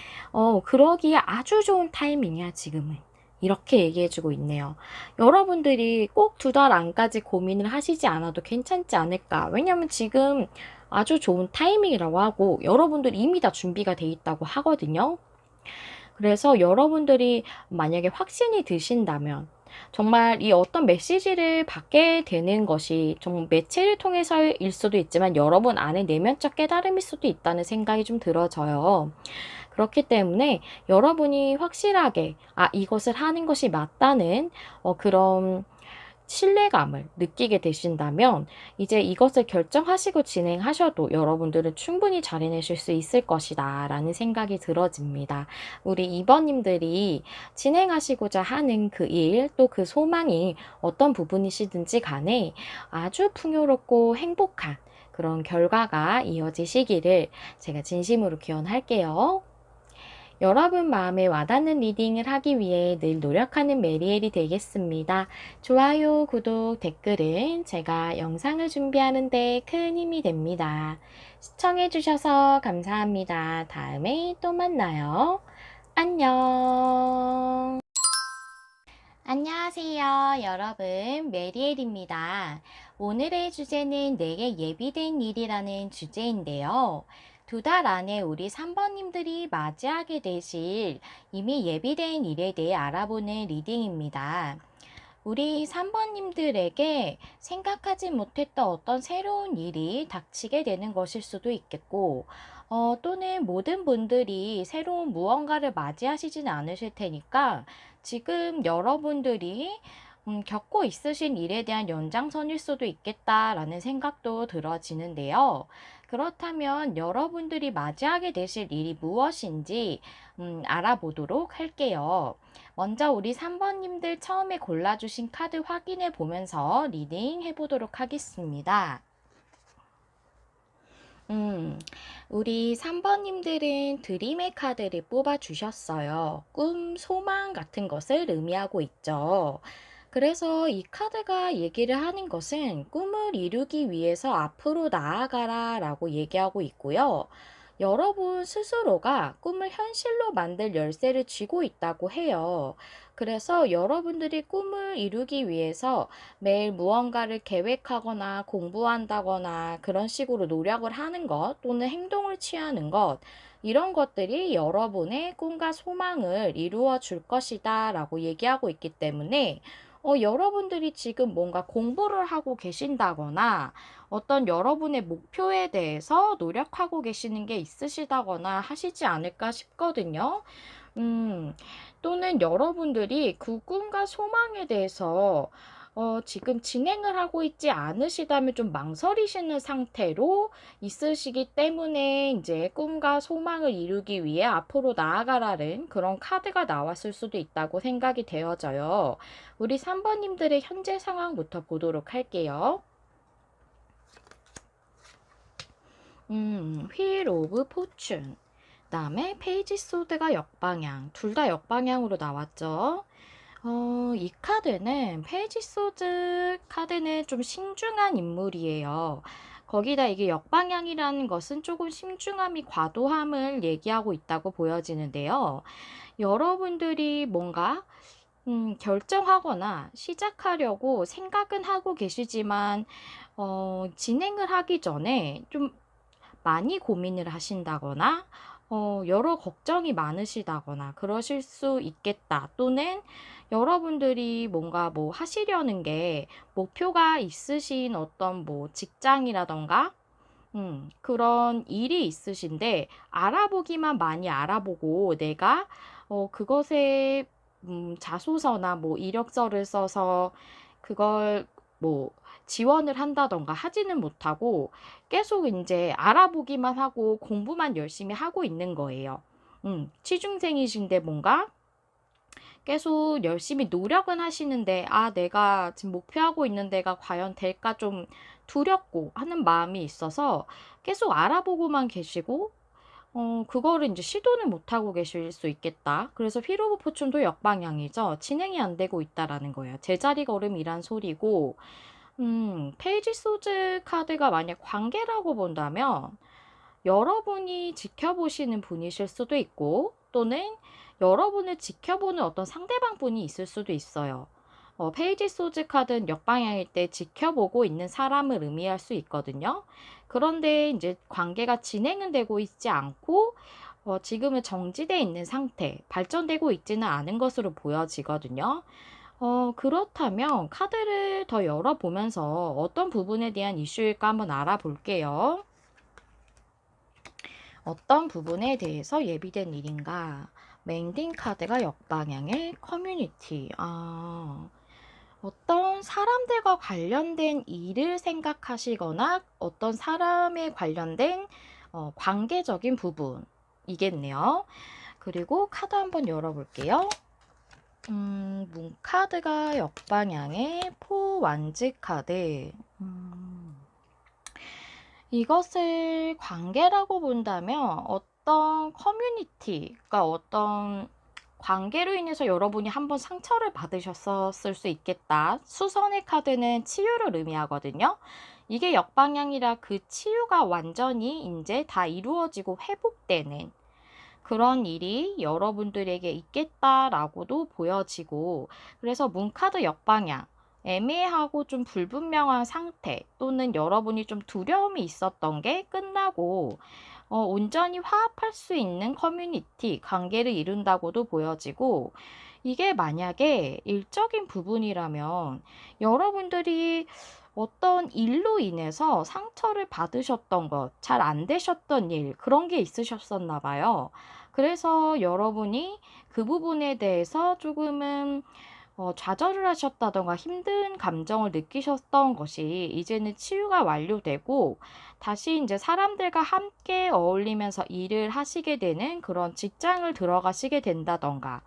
그러기에 아주 좋은 타이밍이야, 지금은. 이렇게 얘기해주고 있네요. 여러분들이 꼭 2달 안까지 고민을 하시지 않아도 괜찮지 않을까. 왜냐면 지금 아주 좋은 타이밍이라고 하고, 여러분들이 이미 다 준비가 돼 있다고 하거든요. 그래서 여러분들이 만약에 확신이 드신다면 정말 이 어떤 메시지를 받게 되는 것이 좀 매체를 통해서일 수도 있지만 여러분 안에 내면적 깨달음일 수도 있다는 생각이 좀 들어져요. 그렇기 때문에 여러분이 확실하게 이것을 하는 것이 맞다는 그런 신뢰감을 느끼게 되신다면 이제 이것을 결정하시고 진행하셔도 여러분들은 충분히 잘 해내실 수 있을 것이다 라는 생각이 들어집니다. 우리 2번님들이 진행하시고자 하는 그 일, 또 그 소망이 어떤 부분이시든지 간에 아주 풍요롭고 행복한 그런 결과가 이어지시기를 제가 진심으로 기원할게요. 여러분 마음에 와닿는 리딩을 하기 위해 늘 노력하는 메리엘이 되겠습니다. 좋아요, 구독, 댓글은 제가 영상을 준비하는 데 큰 힘이 됩니다. 시청해주셔서 감사합니다. 다음에 또 만나요. 안녕. 안녕하세요, 여러분. 메리엘입니다. 오늘의 주제는 내게 예비된 일이라는 주제인데요. 2달 안에 우리 3번님들이 맞이하게 되실 이미 예비된 일에 대해 알아보는 리딩입니다. 우리 3번님들에게 생각하지 못했던 어떤 새로운 일이 닥치게 되는 것일 수도 있겠고, 또는 모든 분들이 새로운 무언가를 맞이하시지는 않으실 테니까 지금 여러분들이 겪고 있으신 일에 대한 연장선일 수도 있겠다라는 생각도 들어지는데요. 그렇다면 여러분들이 맞이하게 되실 일이 무엇인지 알아보도록 할게요. 먼저 우리 3번님들 처음에 골라주신 카드 확인해 보면서 리딩 해보도록 하겠습니다. 우리 3번님들은 드림의 카드를 뽑아주셨어요. 꿈, 소망 같은 것을 의미하고 있죠. 그래서 이 카드가 얘기를 하는 것은 꿈을 이루기 위해서 앞으로 나아가라 라고 얘기하고 있고요. 여러분 스스로가 꿈을 현실로 만들 열쇠를 쥐고 있다고 해요. 그래서 여러분들이 꿈을 이루기 위해서 매일 무언가를 계획하거나 공부한다거나 그런 식으로 노력을 하는 것 또는 행동을 취하는 것 이런 것들이 여러분의 꿈과 소망을 이루어 줄 것이다 라고 얘기하고 있기 때문에 여러분들이 지금 뭔가 공부를 하고 계신다거나 어떤 여러분의 목표에 대해서 노력하고 계시는 게 있으시다거나 하시지 않을까 싶거든요. 또는 여러분들이 그 꿈과 소망에 대해서 지금 진행을 하고 있지 않으시다면 좀 망설이시는 상태로 있으시기 때문에 이제 꿈과 소망을 이루기 위해 앞으로 나아가라는 그런 카드가 나왔을 수도 있다고 생각이 되어져요. 우리 3번님들의 현재 상황부터 보도록 할게요. 휠 오브 포춘. 그다음에 페이지 소드가 역방향. 둘 다 역방향으로 나왔죠. 이 카드는 페이지 소드 카드는 좀 신중한 인물이에요. 거기다 이게 역방향이라는 것은 조금 신중함이 과도함을 얘기하고 있다고 보여지는데요. 여러분들이 뭔가 결정하거나 시작하려고 생각은 하고 계시지만 진행을 하기 전에 좀 많이 고민을 하신다거나 여러 걱정이 많으시다거나 그러실 수 있겠다. 또는 여러분들이 뭔가 뭐 하시려는 게 목표가 있으신 어떤 뭐 직장이라던가 그런 일이 있으신데 알아보기만 많이 알아보고 내가 그것에 자소서나 뭐 이력서를 써서 그걸 뭐 지원을 한다던가 하지는 못하고 계속 이제 알아보기만 하고 공부만 열심히 하고 있는 거예요. 취중생이신데 뭔가 계속 열심히 노력은 하시는데 내가 지금 목표하고 있는 데가 과연 될까 좀 두렵고 하는 마음이 있어서 계속 알아보고만 계시고 그거를 이제 시도는 못하고 계실 수 있겠다. 그래서 휠 오브 포춘도 역방향이죠. 진행이 안 되고 있다라는 거예요. 제자리 걸음이란 소리고, 페이지 소즈 카드가 만약 관계라고 본다면, 여러분이 지켜보시는 분이실 수도 있고, 또는 여러분을 지켜보는 어떤 상대방 분이 있을 수도 있어요. 페이지 소즈 카드는 역방향일 때 지켜보고 있는 사람을 의미할 수 있거든요. 그런데 이제 관계가 진행은 되고 있지 않고, 지금은 정지되어 있는 상태, 발전되고 있지는 않은 것으로 보여지거든요. 그렇다면 카드를 더 열어보면서 어떤 부분에 대한 이슈일까 한번 알아볼게요. 어떤 부분에 대해서 예비된 일인가? 맹딩 카드가 역방향의 커뮤니티. 어떤 사람들과 관련된 일을 생각하시거나 어떤 사람에 관련된 관계적인 부분이겠네요. 그리고 카드 한번 열어볼게요. 문 카드가 역방향의 포완즈 카드. 이것을 관계라고 본다면 어떤 커뮤니티가 어떤 관계로 인해서 여러분이 한번 상처를 받으셨을 수 있겠다. 수선의 카드는 치유를 의미하거든요. 이게 역방향이라 그 치유가 완전히 이제 다 이루어지고 회복되는 그런 일이 여러분들에게 있겠다라고도 보여지고, 그래서 문카드 역방향, 애매하고 좀 불분명한 상태 또는 여러분이 좀 두려움이 있었던 게 끝나고 온전히 화합할 수 있는 커뮤니티, 관계를 이룬다고도 보여지고, 이게 만약에 일적인 부분이라면 여러분들이 어떤 일로 인해서 상처를 받으셨던 것, 잘 안 되셨던 일, 그런 게 있으셨었나 봐요. 그래서 여러분이 그 부분에 대해서 조금은 좌절을 하셨다던가 힘든 감정을 느끼셨던 것이 이제는 치유가 완료되고 다시 이제 사람들과 함께 어울리면서 일을 하시게 되는 그런 직장을 들어가시게 된다던가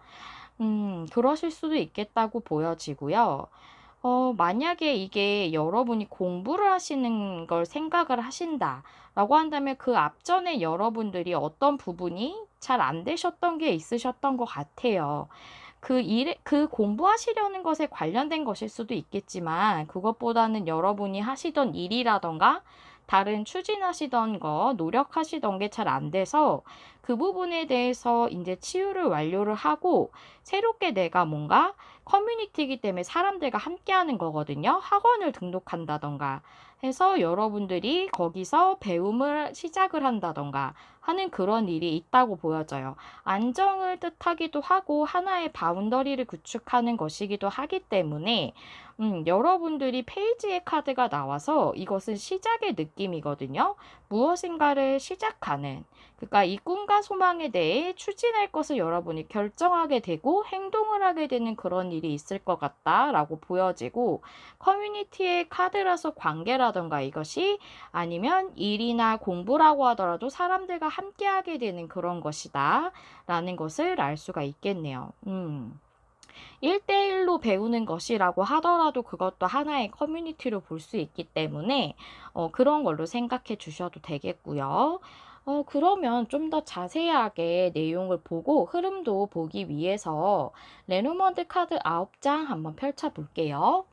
그러실 수도 있겠다고 보여지고요. 만약에 이게 여러분이 공부를 하시는 걸 생각을 하신다라고 한다면 그 앞전에 여러분들이 어떤 부분이 잘 안 되셨던 게 있으셨던 것 같아요. 그 공부하시려는 것에 관련된 것일 수도 있겠지만, 그것보다는 여러분이 하시던 일이라던가, 다른 추진하시던 거, 노력하시던 게 잘 안 돼서, 그 부분에 대해서 이제 치유를 완료를 하고, 새롭게 내가 뭔가 커뮤니티이기 때문에 사람들과 함께 하는 거거든요. 학원을 등록한다던가 해서 여러분들이 거기서 배움을 시작을 한다던가 하는 그런 일이 있다고 보여져요. 안정을 뜻하기도 하고 하나의 바운더리를 구축하는 것이기도 하기 때문에 여러분들이 페이지의 카드가 나와서 이것은 시작의 느낌이거든요. 무엇인가를 시작하는, 그러니까 이 꿈과 소망에 대해 추진할 것을 여러분이 결정하게 되고 행동을 하게 되는 그런 일이 있을 것 같다라고 보여지고, 커뮤니티의 카드라서 관계라던가 이것이 아니면 일이나 공부라고 하더라도 사람들과 함께 하게 되는 그런 것이다 라는 것을 알 수가 있겠네요. 1대1로 배우는 것이라고 하더라도 그것도 하나의 커뮤니티로 볼 수 있기 때문에 그런 걸로 생각해 주셔도 되겠고요. 그러면 좀 더 자세하게 내용을 보고 흐름도 보기 위해서 레노먼드 카드 9장 한번 펼쳐 볼게요.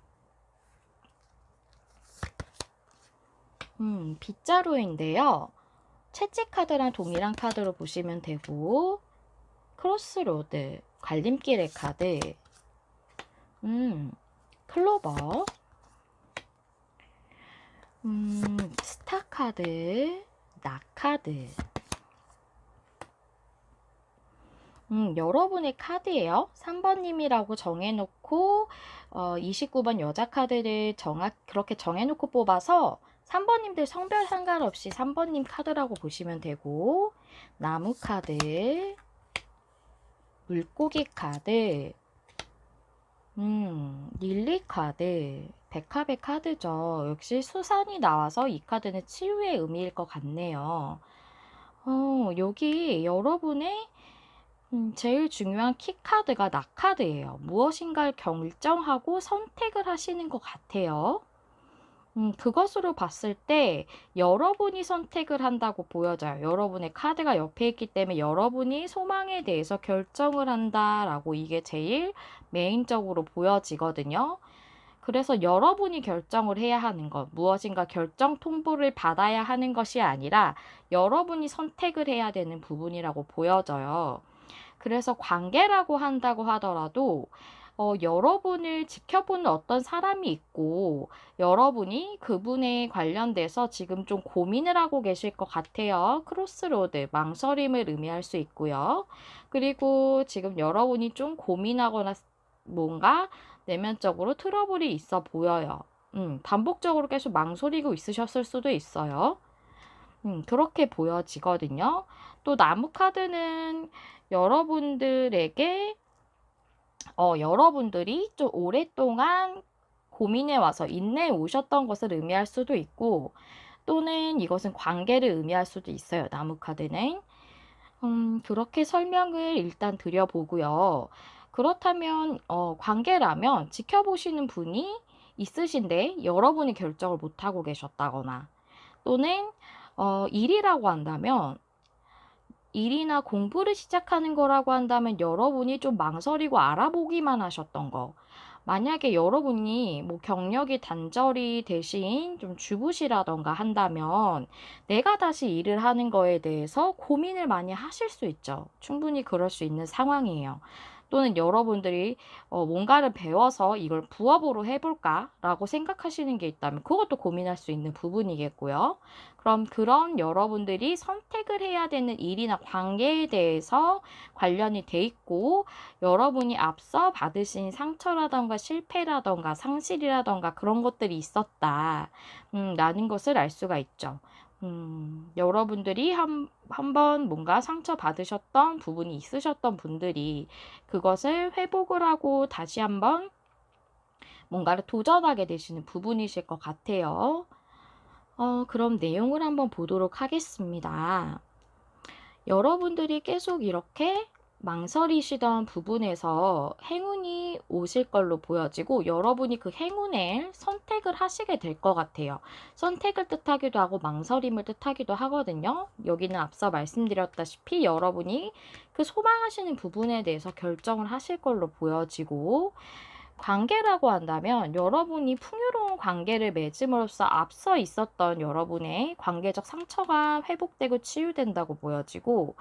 빗자루인데요. 채찍 카드랑 동일한 카드로 보시면 되고, 크로스로드, 갈림길의 카드, 클로버, 스타 카드, 나 카드. 여러분의 카드예요. 3번님이라고 정해놓고 29번 여자 카드를 그렇게 정해놓고 뽑아서 3번님들 성별 상관없이 3번님 카드라고 보시면 되고, 나무 카드, 물고기 카드, 릴리 카드, 백합의 카드죠. 역시 수산이 나와서 이 카드는 치유의 의미일 것 같네요. 여기 여러분의 제일 중요한 키카드가 나카드예요. 무엇인가를 결정하고 선택을 하시는 것 같아요. 그것으로 봤을 때 여러분이 선택을 한다고 보여져요. 여러분의 카드가 옆에 있기 때문에 여러분이 소망에 대해서 결정을 한다라고 이게 제일 메인적으로 보여지거든요. 그래서 여러분이 결정을 해야 하는 것, 무엇인가 결정 통보를 받아야 하는 것이 아니라 여러분이 선택을 해야 되는 부분이라고 보여져요. 그래서 관계라고 한다고 하더라도 여러분을 지켜보는 어떤 사람이 있고 여러분이 그분에 관련돼서 지금 좀 고민을 하고 계실 것 같아요. 크로스로드, 망설임을 의미할 수 있고요. 그리고 지금 여러분이 좀 고민하거나 뭔가 내면적으로 트러블이 있어 보여요. 반복적으로 계속 망설이고 있으셨을 수도 있어요. 그렇게 보여지거든요. 또 나무 카드는 여러분들에게 여러분들이 좀 오랫동안 고민해 와서 인내해 오셨던 것을 의미할 수도 있고 또는 이것은 관계를 의미할 수도 있어요. 나무 카드는. 그렇게 설명을 일단 드려보고요. 그렇다면 관계라면 지켜보시는 분이 있으신데 여러분이 결정을 못하고 계셨다거나 또는 일이라고 한다면 일이나 공부를 시작하는 거라고 한다면 여러분이 좀 망설이고 알아보기만 하셨던 거. 만약에 여러분이 뭐 경력이 단절이 대신 좀 주부시라던가 한다면 내가 다시 일을 하는 거에 대해서 고민을 많이 하실 수 있죠. 충분히 그럴 수 있는 상황이에요. 또는 여러분들이 뭔가를 배워서 이걸 부업으로 해볼까라고 생각하시는 게 있다면 그것도 고민할 수 있는 부분이겠고요. 그럼 그런 여러분들이 선택을 해야 되는 일이나 관계에 대해서 관련이 돼 있고 여러분이 앞서 받으신 상처라던가 실패라던가 상실이라던가 그런 것들이 있었다. 라는 것을 알 수가 있죠. 여러분들이 한번 뭔가 상처받으셨던 부분이 있으셨던 분들이 그것을 회복을 하고 다시 한번 뭔가를 도전하게 되시는 부분이실 것 같아요. 그럼 내용을 한번 보도록 하겠습니다. 여러분들이 계속 이렇게 망설이시던 부분에서 행운이 오실 걸로 보여지고 여러분이 그 행운을 선택을 하시게 될 것 같아요. 선택을 뜻하기도 하고 망설임을 뜻하기도 하거든요. 여기는 앞서 말씀드렸다시피 여러분이 그 소망하시는 부분에 대해서 결정을 하실 걸로 보여지고 관계라고 한다면 여러분이 풍요로운 관계를 맺음으로써 앞서 있었던 여러분의 관계적 상처가 회복되고 치유된다고 보여지고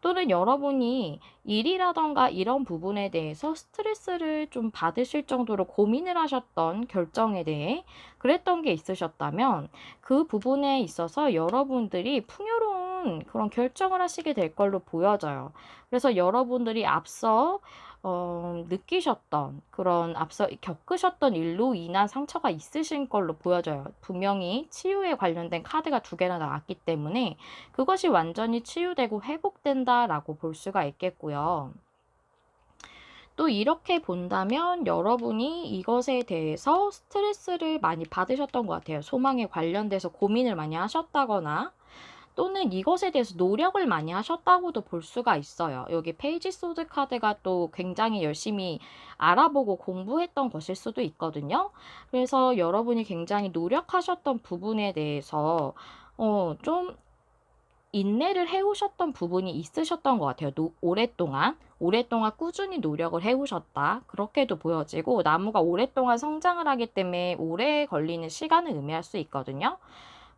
또는 여러분이 일이라던가 이런 부분에 대해서 스트레스를 좀 받으실 정도로 고민을 하셨던 결정에 대해 그랬던 게 있으셨다면 그 부분에 있어서 여러분들이 풍요로운 그런 결정을 하시게 될 걸로 보여져요. 그래서 여러분들이 앞서 느끼셨던 그런 앞서 겪으셨던 일로 인한 상처가 있으신 걸로 보여져요. 분명히 치유에 관련된 카드가 두 개나 나왔기 때문에 그것이 완전히 치유되고 회복된다라고 볼 수가 있겠고요. 또 이렇게 본다면 여러분이 이것에 대해서 스트레스를 많이 받으셨던 것 같아요. 소망에 관련돼서 고민을 많이 하셨다거나 또는 이것에 대해서 노력을 많이 하셨다고도 볼 수가 있어요. 여기 페이지 소드 카드가 또 굉장히 열심히 알아보고 공부했던 것일 수도 있거든요. 그래서 여러분이 굉장히 노력하셨던 부분에 대해서 좀 인내를 해오셨던 부분이 있으셨던 것 같아요. 오랫동안 꾸준히 노력을 해오셨다. 그렇게도 보여지고 나무가 오랫동안 성장을 하기 때문에 오래 걸리는 시간을 의미할 수 있거든요.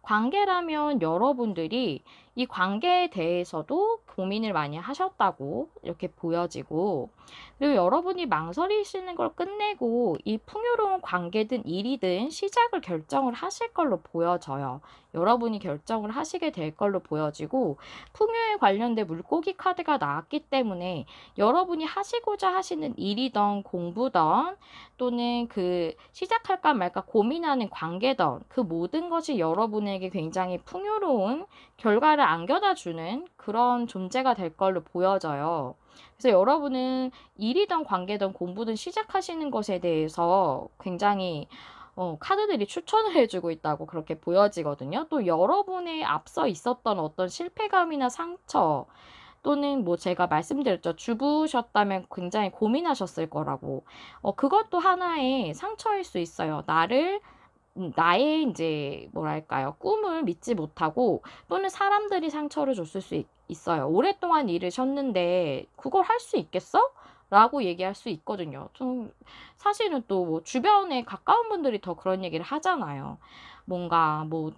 관계라면 여러분들이 이 관계에 대해서도 고민을 많이 하셨다고 이렇게 보여지고 그리고 여러분이 망설이시는 걸 끝내고 이 풍요로운 관계든 일이든 시작을 결정을 하실 걸로 보여져요. 여러분이 결정을 하시게 될 걸로 보여지고 풍요에 관련된 물고기 카드가 나왔기 때문에 여러분이 하시고자 하시는 일이든 공부든 또는 그 시작할까 말까 고민하는 관계든 그 모든 것이 여러분에게 굉장히 풍요로운 결과를 안겨다 주는 그런 존재가 될 걸로 보여져요. 그래서 여러분은 일이든 관계든 공부든 시작하시는 것에 대해서 굉장히 카드들이 추천을 해주고 있다고 그렇게 보여지거든요. 또 여러분의 앞서 있었던 어떤 실패감이나 상처 또는 뭐 제가 말씀드렸죠. 주부셨다면 굉장히 고민하셨을 거라고. 그것도 하나의 상처일 수 있어요. 나를 나의 인제 뭐랄까요? 꿈을 믿지 못하고 또는 사람들이 상처를 줬을 수 있어요. "오랫동안 일하셨는데 그걸 할 수 있겠어?" 라고 얘기할 수 있거든요. 좀 사실은 또 뭐 주변에 가까운 분들이 더 그런 얘기를 하잖아요. 뭔가 뭐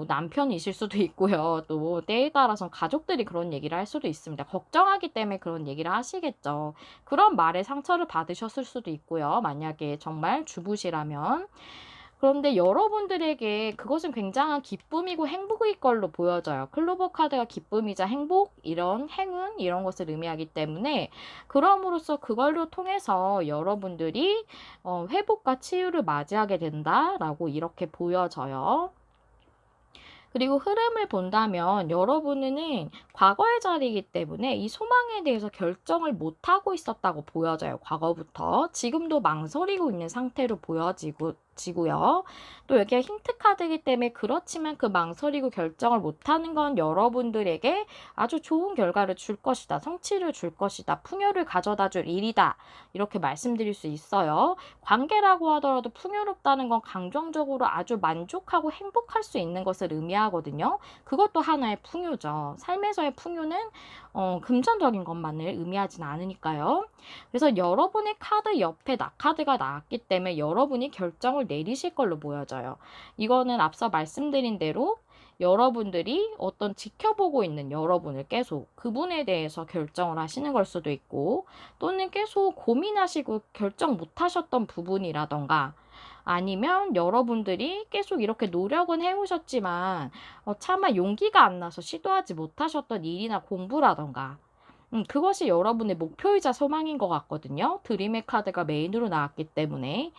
남편이실 수도 있고요. 또 뭐 때에 따라선 가족들이 그런 얘기를 할 수도 있습니다. 걱정하기 때문에 그런 얘기를 하시겠죠. 그런 말에 상처를 받으셨을 수도 있고요. 만약에 정말 주부시라면. 그런데 여러분들에게 그것은 굉장한 기쁨이고 행복일 걸로 보여져요. 클로버 카드가 기쁨이자 행복, 이런 행운, 이런 것을 의미하기 때문에 그럼으로써 그걸로 통해서 여러분들이 회복과 치유를 맞이하게 된다라고 이렇게 보여져요. 그리고 흐름을 본다면 여러분은 과거의 자리이기 때문에 이 소망에 대해서 결정을 못하고 있었다고 보여져요. 과거부터. 지금도 망설이고 있는 상태로 지고요. 또 여기가 힌트 카드이기 때문에 그렇지만 그 망설이고 결정을 못하는 건 여러분들에게 아주 좋은 결과를 줄 것이다. 성취를 줄 것이다. 풍요를 가져다 줄 일이다. 이렇게 말씀드릴 수 있어요. 관계라고 하더라도 풍요롭다는 건 감정적으로 아주 만족하고 행복할 수 있는 것을 의미하거든요. 그것도 하나의 풍요죠. 삶에서의 풍요는 금전적인 것만을 의미하진 않으니까요. 그래서 여러분의 카드 옆에 낙카드가 나왔기 때문에 여러분이 결정을 내리실 걸로 보여져요. 이거는 앞서 말씀드린 대로 여러분들이 어떤 지켜보고 있는 여러분을 계속 그분에 대해서 결정을 하시는 걸 수도 있고, 또는 계속 고민하시고 결정 못 하셨던 부분이라던가, 아니면 여러분들이 계속 이렇게 노력은 해오셨지만 차마 용기가 안 나서 시도하지 못하셨던 일이나 공부라던가, 그것이 여러분의 목표이자 소망인 것 같거든요. 드림의 카드가 메인으로 나왔기 때문에.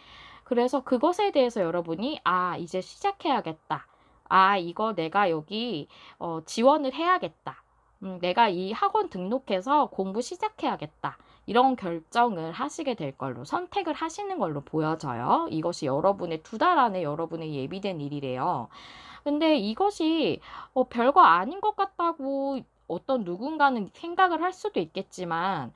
그래서 그것에 대해서 여러분이 이제 시작해야겠다. 이거 내가 여기 지원을 해야겠다. 내가 이 학원 등록해서 공부 시작해야겠다. 이런 결정을 하시게 될 걸로, 선택을 하시는 걸로 보여져요. 이것이 여러분의 2달 안에 여러분의 예비된 일이래요. 근데 이것이 별거 아닌 것 같다고 어떤 누군가는 생각을 할 수도 있겠지만,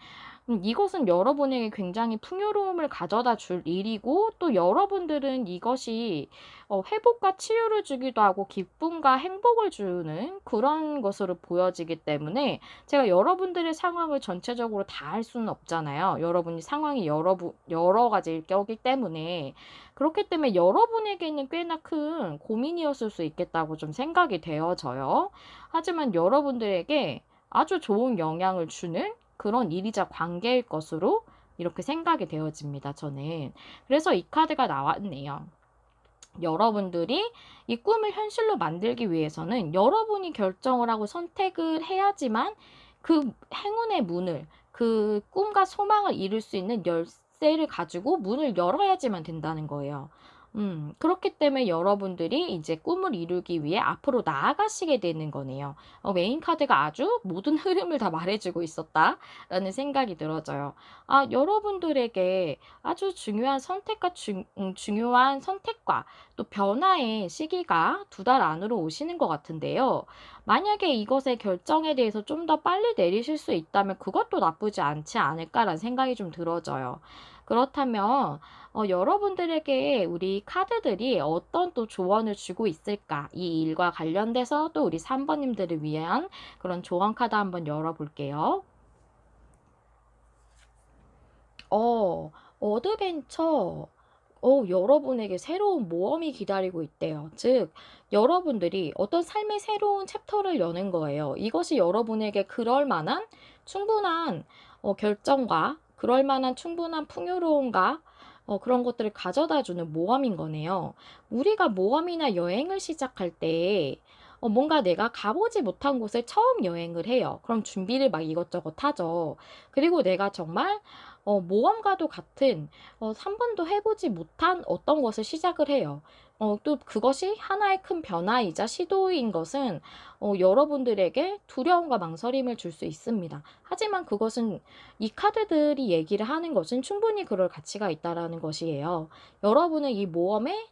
이것은 여러분에게 굉장히 풍요로움을 가져다 줄 일이고, 또 여러분들은 이것이 회복과 치유를 주기도 하고 기쁨과 행복을 주는 그런 것으로 보여지기 때문에, 제가 여러분들의 상황을 전체적으로 다 알 수는 없잖아요. 여러분이 상황이 여러 가지일 거기 때문에. 그렇기 때문에 여러분에게는 꽤나 큰 고민이었을 수 있겠다고 좀 생각이 되어져요. 하지만 여러분들에게 아주 좋은 영향을 주는 그런 일이자 관계일 것으로 이렇게 생각이 되어집니다, 저는. 그래서 이 카드가 나왔네요. 여러분들이 이 꿈을 현실로 만들기 위해서는 여러분이 결정을 하고 선택을 해야지만 그 행운의 문을, 그 꿈과 소망을 이룰 수 있는 열쇠를 가지고 문을 열어야지만 된다는 거예요. 그렇기 때문에 여러분들이 이제 꿈을 이루기 위해 앞으로 나아가시게 되는 거네요. 메인 카드가 아주 모든 흐름을 다 말해주고 있었다라는 생각이 들어져요. 여러분들에게 아주 중요한 선택과 또 변화의 시기가 2달 안으로 오시는 것 같은데요. 만약에 이것의 결정에 대해서 좀 더 빨리 내리실 수 있다면 그것도 나쁘지 않지 않을까라는 생각이 좀 들어져요. 그렇다면 여러분들에게 우리 카드들이 어떤 또 조언을 주고 있을까? 이 일과 관련돼서 또 우리 3번님들을 위한 그런 조언 카드 한번 열어볼게요. 어드벤처. 여러분에게 새로운 모험이 기다리고 있대요. 즉, 여러분들이 어떤 삶의 새로운 챕터를 여는 거예요. 이것이 여러분에게 그럴 만한 충분한 결정과 그럴 만한 충분한 풍요로움과 그런 것들을 가져다 주는 모험인 거네요. 우리가 모험이나 여행을 시작할 때 뭔가 내가 가보지 못한 곳을 처음 여행을 해요. 그럼 준비를 막 이것저것 하죠. 그리고 내가 정말 모험과도 같은 3번도 해보지 못한 어떤 것을 시작을 해요. 또 그것이 하나의 큰 변화이자 시도인 것은 여러분들에게 두려움과 망설임을 줄 수 있습니다. 하지만 그것은 이 카드들이 얘기를 하는 것은 충분히 그럴 가치가 있다라는 것이에요. 여러분은 이 모험에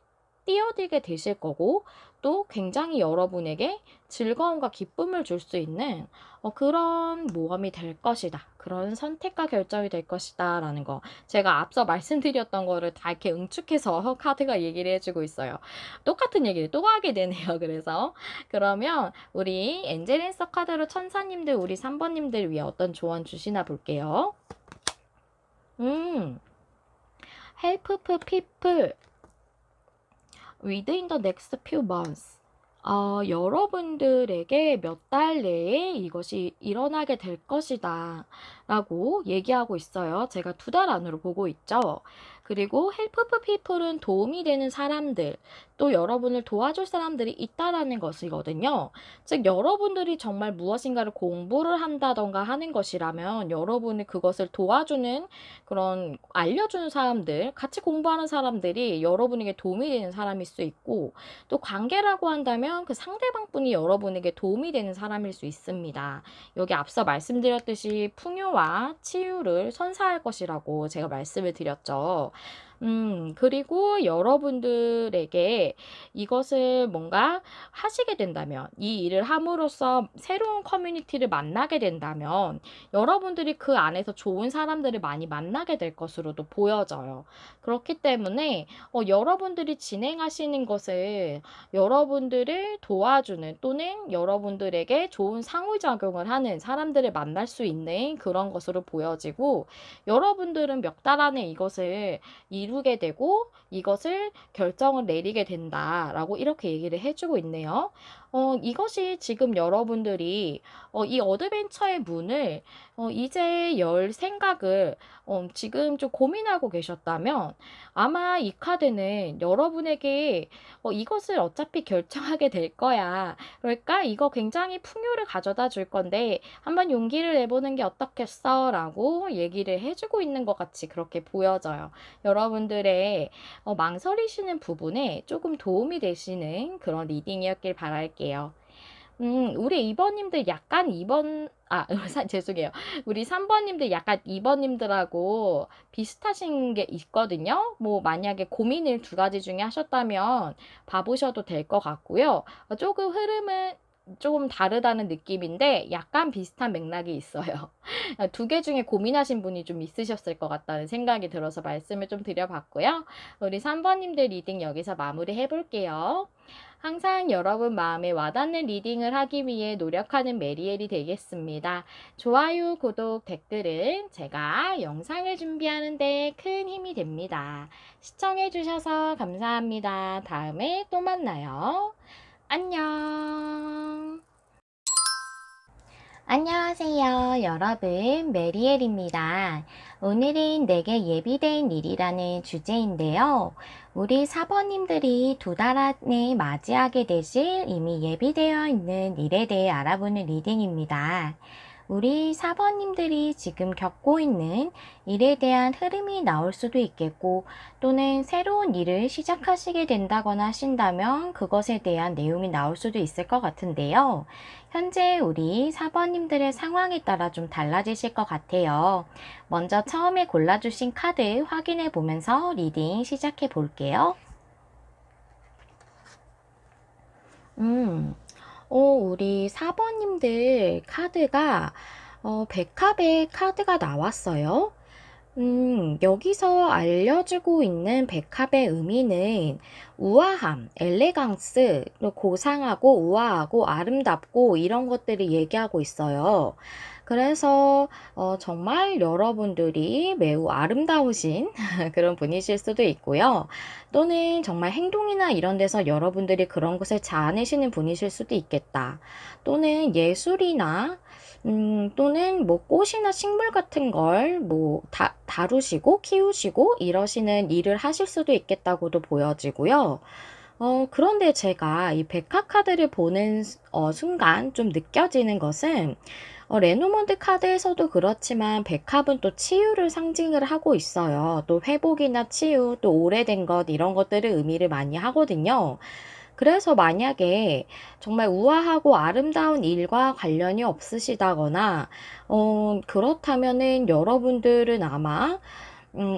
뛰어들게 되실 거고 또 굉장히 여러분에게 즐거움과 기쁨을 줄 수 있는 그런 모험이 될 것이다. 그런 선택과 결정이 될 것이다. 라는 거. 제가 앞서 말씀드렸던 거를 다 이렇게 응축해서 카드가 얘기를 해주고 있어요. 똑같은 얘기를 또 하게 되네요. 그래서 그러면 우리 엔젤인서 카드로 천사님들, 우리 3번님들 위해 어떤 조언 주시나 볼게요. Help people within the next few months. 여러분들에게 몇 달 내에 이것이 일어나게 될 것이다 라고 얘기하고 있어요. 제가 2달 안으로 보고 있죠. 그리고 help people은 도움이 되는 사람들, 또 여러분을 도와줄 사람들이 있다라는 것이거든요. 즉 여러분들이 정말 무엇인가를 공부를 한다던가 하는 것이라면 여러분이 그것을 도와주는 그런 알려주는 사람들, 같이 공부하는 사람들이 여러분에게 도움이 되는 사람일 수 있고, 또 관계라고 한다면 그 상대방 분이 여러분에게 도움이 되는 사람일 수 있습니다. 여기 앞서 말씀드렸듯이 풍요와 치유를 선사할 것이라고 제가 말씀을 드렸죠. 그리고 여러분들에게 이것을 뭔가 하시게 된다면, 이 일을 함으로써 새로운 커뮤니티를 만나게 된다면, 여러분들이 그 안에서 좋은 사람들을 많이 만나게 될 것으로도 보여져요. 그렇기 때문에, 여러분들이 진행하시는 것을 여러분들을 도와주는 또는 여러분들에게 좋은 상호작용을 하는 사람들을 만날 수 있는 그런 것으로 보여지고, 여러분들은 몇 달 안에 이것을 이루게 되고 이것을 결정을 내리게 된다라고 이렇게 얘기를 해주고 있네요. 이것이 지금 여러분들이 이 어드벤처의 문을 이제 열 생각을 지금 좀 고민하고 계셨다면 아마 이 카드는 여러분에게 이것을 어차피 결정하게 될 거야. 그러니까 이거 굉장히 풍요를 가져다 줄 건데 한번 용기를 내보는 게 어떻겠어? 라고 얘기를 해주고 있는 것 같이 그렇게 보여져요. 여러분들의 망설이시는 부분에 조금 도움이 되시는 그런 리딩이었길 바랄게요. 우리 2번님들 약간 2번, 죄송해요. 우리 3번님들 약간 2번님들하고 비슷하신 게 있거든요. 뭐, 만약에 고민을 2가지 중에 하셨다면 봐보셔도 될 것 같고요. 조금 흐름은 조금 다르다는 느낌인데 약간 비슷한 맥락이 있어요. 2개 중에 고민하신 분이 좀 있으셨을 것 같다는 생각이 들어서 말씀을 좀 드려봤고요. 우리 3번님들 리딩 여기서 마무리 해볼게요. 항상 여러분 마음에 와닿는 리딩을 하기 위해 노력하는 메리엘이 되겠습니다. 좋아요, 구독, 댓글은 제가 영상을 준비하는 데 큰 힘이 됩니다. 시청해주셔서 감사합니다. 다음에 또 만나요. 안녕. 안녕하세요, 여러분. 메리엘입니다. 오늘은 내게 예비된 일이라는 주제인데요. 우리 4번님들이 2달 안에 맞이하게 되실 이미 예비되어 있는 일에 대해 알아보는 리딩입니다. 우리 4번님들이 지금 겪고 있는 일에 대한 흐름이 나올 수도 있겠고, 또는 새로운 일을 시작하시게 된다거나 하신다면 그것에 대한 내용이 나올 수도 있을 것 같은데요. 현재 우리 4번님들의 상황에 따라 좀 달라지실 것 같아요. 먼저 처음에 골라주신 카드 확인해 보면서 리딩 시작해 볼게요. 우리 4번님들 카드가 백합의 카드가 나왔어요. 여기서 알려주고 있는 백합의 의미는 우아함, 엘레강스, 고상하고 우아하고 아름답고 이런 것들을 얘기하고 있어요. 그래서 정말 여러분들이 매우 아름다우신 그런 분이실 수도 있고요. 또는 정말 행동이나 이런 데서 여러분들이 그런 것을 자아내시는 분이실 수도 있겠다. 또는 예술이나 또는 뭐 꽃이나 식물 같은 걸 뭐 다루시고 키우시고 이러시는 일을 하실 수도 있겠다고도 보여지고요. 그런데 제가 이 백화 카드를 보는 순간 좀 느껴지는 것은 레노먼드 카드에서도 그렇지만 백합은 또 치유를 상징을 하고 있어요. 또 회복이나 치유, 또 오래된 것 이런 것들을 의미를 많이 하거든요. 그래서 만약에 정말 우아하고 아름다운 일과 관련이 없으시다거나 그렇다면은 여러분들은 아마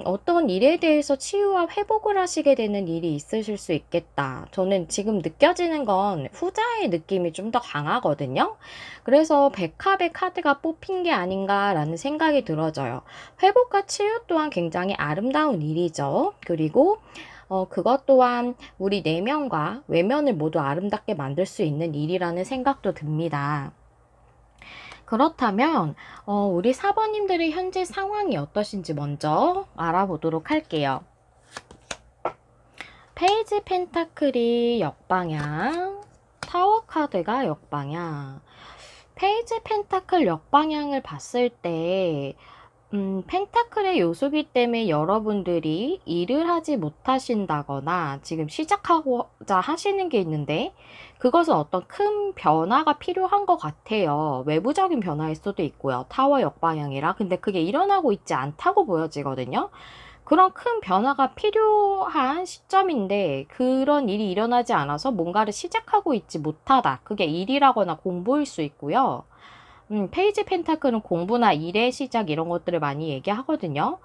어떤 일에 대해서 치유와 회복을 하시게 되는 일이 있으실 수 있겠다. 저는 지금 느껴지는 건 후자의 느낌이 좀 더 강하거든요. 그래서 백합의 카드가 뽑힌 게 아닌가라는 생각이 들어져요. 회복과 치유 또한 굉장히 아름다운 일이죠. 그리고 그것 또한 우리 내면과 외면을 모두 아름답게 만들 수 있는 일이라는 생각도 듭니다. 그렇다면 우리 사번님들의 현재 상황이 어떠신지 먼저 알아보도록 할게요. 페이지 펜타클이 역방향, 타워 카드가 역방향. 페이지 펜타클 역방향을 봤을 때 펜타클의 요소기 때문에 여러분들이 일을 하지 못하신다거나 지금 시작하고자 하시는 게 있는데 그것은 어떤 큰 변화가 필요한 것 같아요. 외부적인 변화일 수도 있고요. 타워 역방향이라. 근데 그게 일어나고 있지 않다고 보여지거든요. 그런 큰 변화가 필요한 시점인데 그런 일이 일어나지 않아서 뭔가를 시작하고 있지 못하다. 그게 일이라거나 공부일 수 있고요. 페이지 펜타클은 공부나 일의 시작 이런 것들을 많이 얘기하거든요.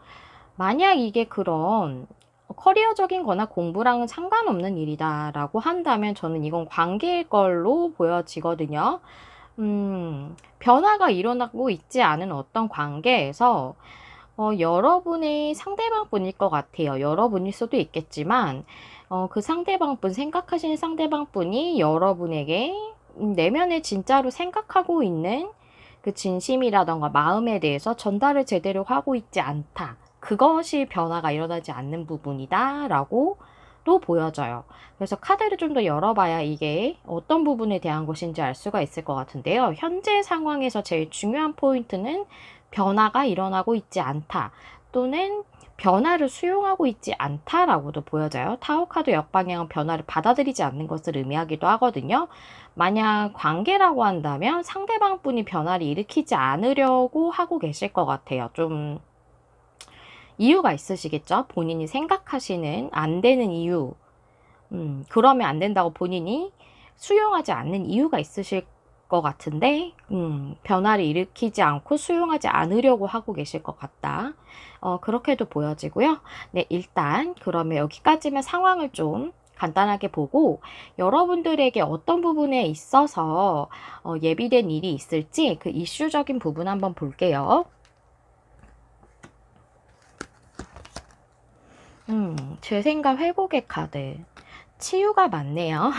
만약 이게 그런 커리어적인 거나 공부랑은 상관없는 일이다라고 한다면 저는 이건 관계일 걸로 보여지거든요. 변화가 일어나고 있지 않은 어떤 관계에서 여러분의 상대방분일 것 같아요. 여러분일 수도 있겠지만 그 상대방분, 생각하시는 상대방분이 여러분에게 내면에 진짜로 생각하고 있는 그 진심이라던가 마음에 대해서 전달을 제대로 하고 있지 않다. 그것이 변화가 일어나지 않는 부분이다 라고 또 보여져요. 그래서 카드를 좀 더 열어봐야 이게 어떤 부분에 대한 것인지 알 수가 있을 것 같은데요. 현재 상황에서 제일 중요한 포인트는 변화가 일어나고 있지 않다. 또는 변화를 수용하고 있지 않다라고도 보여져요. 타워 카드 역방향은 변화를 받아들이지 않는 것을 의미하기도 하거든요. 만약 관계라고 한다면 상대방 분이 변화를 일으키지 않으려고 하고 계실 것 같아요. 좀 이유가 있으시겠죠? 본인이 생각하시는 안 되는 이유. 그러면 안 된다고 본인이 수용하지 않는 이유가 있으실 것 같은데 변화를 일으키지 않고 수용하지 않으려고 하고 계실 것 같다. 그렇게도 보여지고요. 네, 일단 그러면 여기까지만 상황을 좀 간단하게 보고 여러분들에게 어떤 부분에 있어서 예비된 일이 있을지 그 이슈적인 부분 한번 볼게요. 재생과 회복의 카드. 치유가 맞네요.